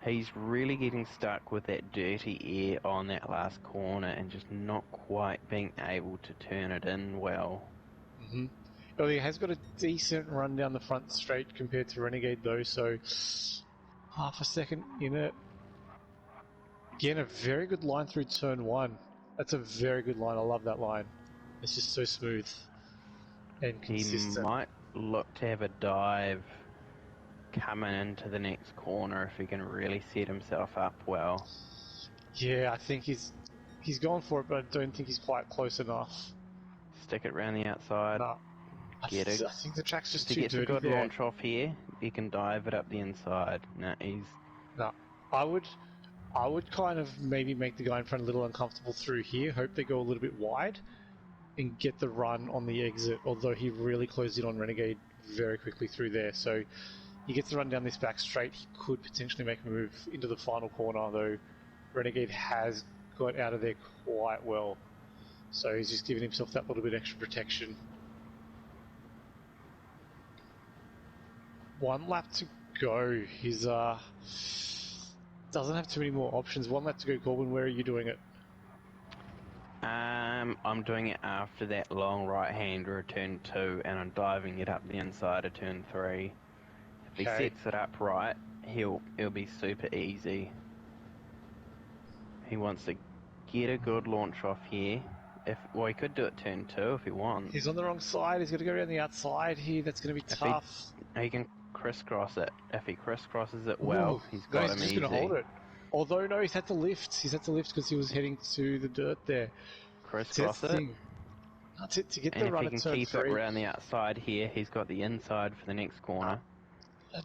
He's really getting stuck with that dirty air on that last corner and just not quite being able to turn it in well. Mm-hmm. Well, he has got a decent run down the front straight compared to Renegade though, so half a second in it. Again, a very good line through turn 1. That's a very good line. I love that line. It's just so smooth and consistent. He might look to have a dive coming into the next corner if he can really set himself up well. Yeah, I think he's gone for it, but I don't think he's quite close enough. Stick it round the outside. No. I think the track's just too dirty. If he gets a good launch off here, he can dive it up the inside. No, I would kind of maybe make the guy in front a little uncomfortable through here, hope they go a little bit wide, and get the run on the exit, although he really closed in on Renegade very quickly through there. So he gets the run down this back straight. He could potentially make a move into the final corner, though Renegade has got out of there quite well. So he's just giving himself that little bit extra protection. 1 lap to go. He's doesn't have too many more options. 1 lap to go. Corbin, where are you doing it? I'm doing it after that long right-hander at turn 2, and I'm diving it up the inside of turn 3. If he sets it up right, it'll be super easy. He wants to get a good launch off here. He could do it turn 2 if he wants. He's on the wrong side. He's got to go around the outside here. That's going to be tough. He can crisscross it. If he crisscrosses it well, he's got him easy. He's just going to hold it. Although, no, he's had to lift. He's had to lift because he was heading to the dirt there. Crisscross it. To get the run at turn 3. If he can keep it around the outside here, he's got the inside for the next corner.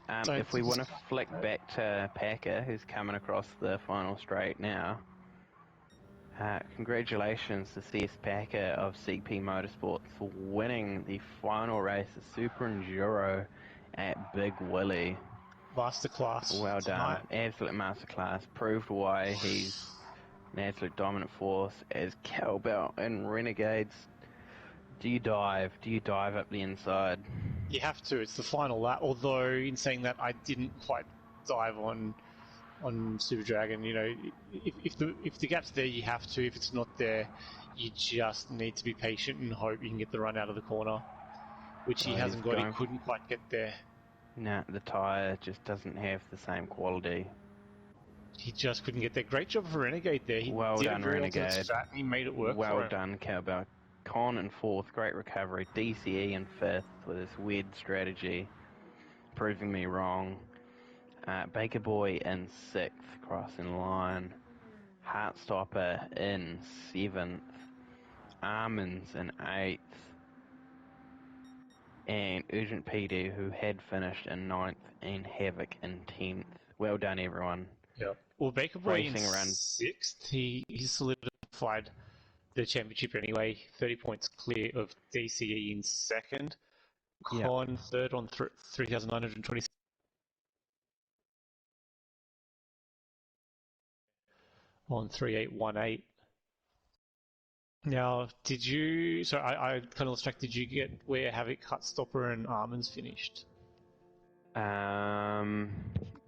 If we want to flick back to Packer, who's coming across the final straight now, congratulations to CS Packer of CP Motorsports for winning the final race of Super Enduro at Big Willie. Masterclass. Well done. Absolute masterclass. Proved why he's an absolute dominant force as Cowbell and Renegades. Do you dive up the inside? You have to. It's the final lap. Although, in saying that, I didn't quite dive on Super Dragon. You know, if the gap's there, you have to. If it's not there, you just need to be patient and hope you can get the run out of the corner, which he hasn't got. He couldn't quite get there. No, the tyre just doesn't have the same quality. He just couldn't get there. Great job for Renegade there. Well done, Renegade. He made it work. Well done, Cowbell. Con in 4th, great recovery. DCE in 5th with his weird strategy, proving me wrong. Baker Boy in 6th, crossing line. Heartstopper in 7th. Almonds in 8th. And Urgent PD, who had finished in 9th, and Havoc in 10th. Well done, everyone. Yeah. Well, Baker Boy in 6th, he solidified the championship anyway. 30 points clear of DCE in 2nd. Con 3rd on 3,920. On 3818. Now, did you... So I kind of lost track. Did you get where Havoc, Heartstopper, and Almonds finished?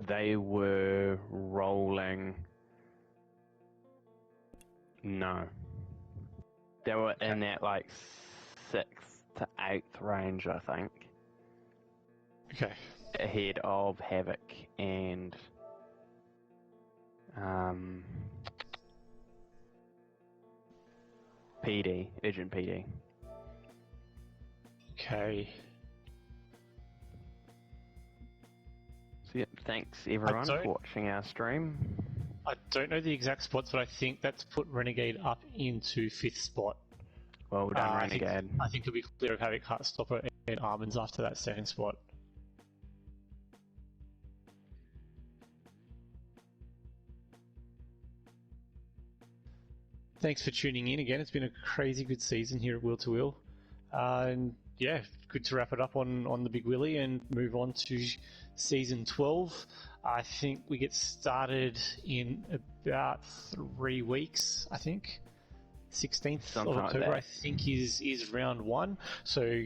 They were rolling. No. They were in that like 6th to 8th range, I think. Okay. Ahead of Havoc and PD, Urgent PD. Okay. So yeah, thanks everyone for watching our stream. I don't know the exact spots, but I think that's put Renegade up into 5th spot. Well done, Renegade. I think it'll be clear of Havoc, Heartstopper, and Almonds after that 2nd spot. Thanks for tuning in again. It's been a crazy good season here at Wheel to Wheel. And yeah, good to wrap it up on the Big Willie and move on to season 12. I think we get started in about 3 weeks, I think. 16th of October, I think, is round 1. So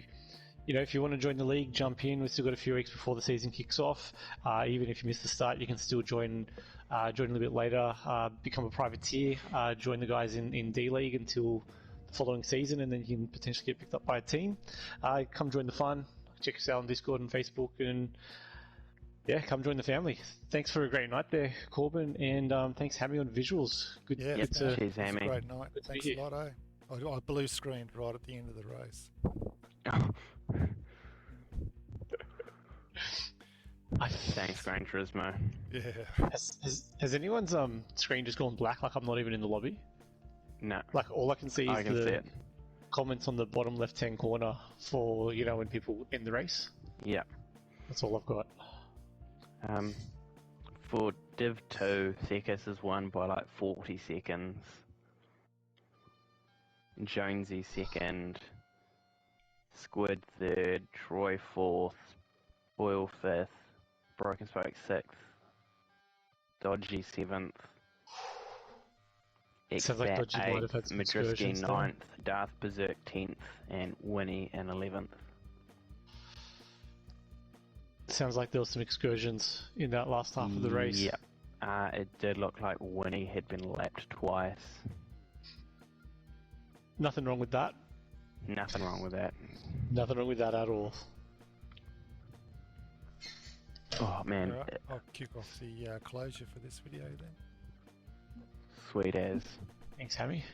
if you want to join the league, jump in. We've still got a few weeks before the season kicks off. Even if you miss the start, you can still join a little bit later, become a privateer, join the guys in D League until the following season, and then you can potentially get picked up by a team. Come join the fun. Check us out on Discord and Facebook, and yeah, come join the family. Thanks for a great night there, Corbin, and thanks Hammy on visuals. Good. Yeah, Good cheers, to, great night. Thanks a lot, eh? I blue screened right at the end of the race. Thanks, Gran Turismo. Yeah. Has anyone's screen just gone black? Like I'm not even in the lobby. No. Like all I can see is I can see it. comments on the bottom left-hand corner for when people end the race. Yeah. That's all I've got. For Div 2, Thekis is won by like 40 seconds. Jonesy second. Squid third. Troy fourth. Boyle fifth. Broken Spoke sixth. Dodgy seventh. Sounds like Dodgy might have had some Madriski excursions there. 9th. Darth Berserk 10th. And Winnie in 11th. Sounds like there were some excursions in that last half of the race. Yep. It did look like Winnie had been lapped twice. Nothing wrong with that. Nothing wrong with that. Nothing wrong with that at all. Oh man. Alright, I'll kick off the closure for this video then. Sweet as. Thanks, Hammy.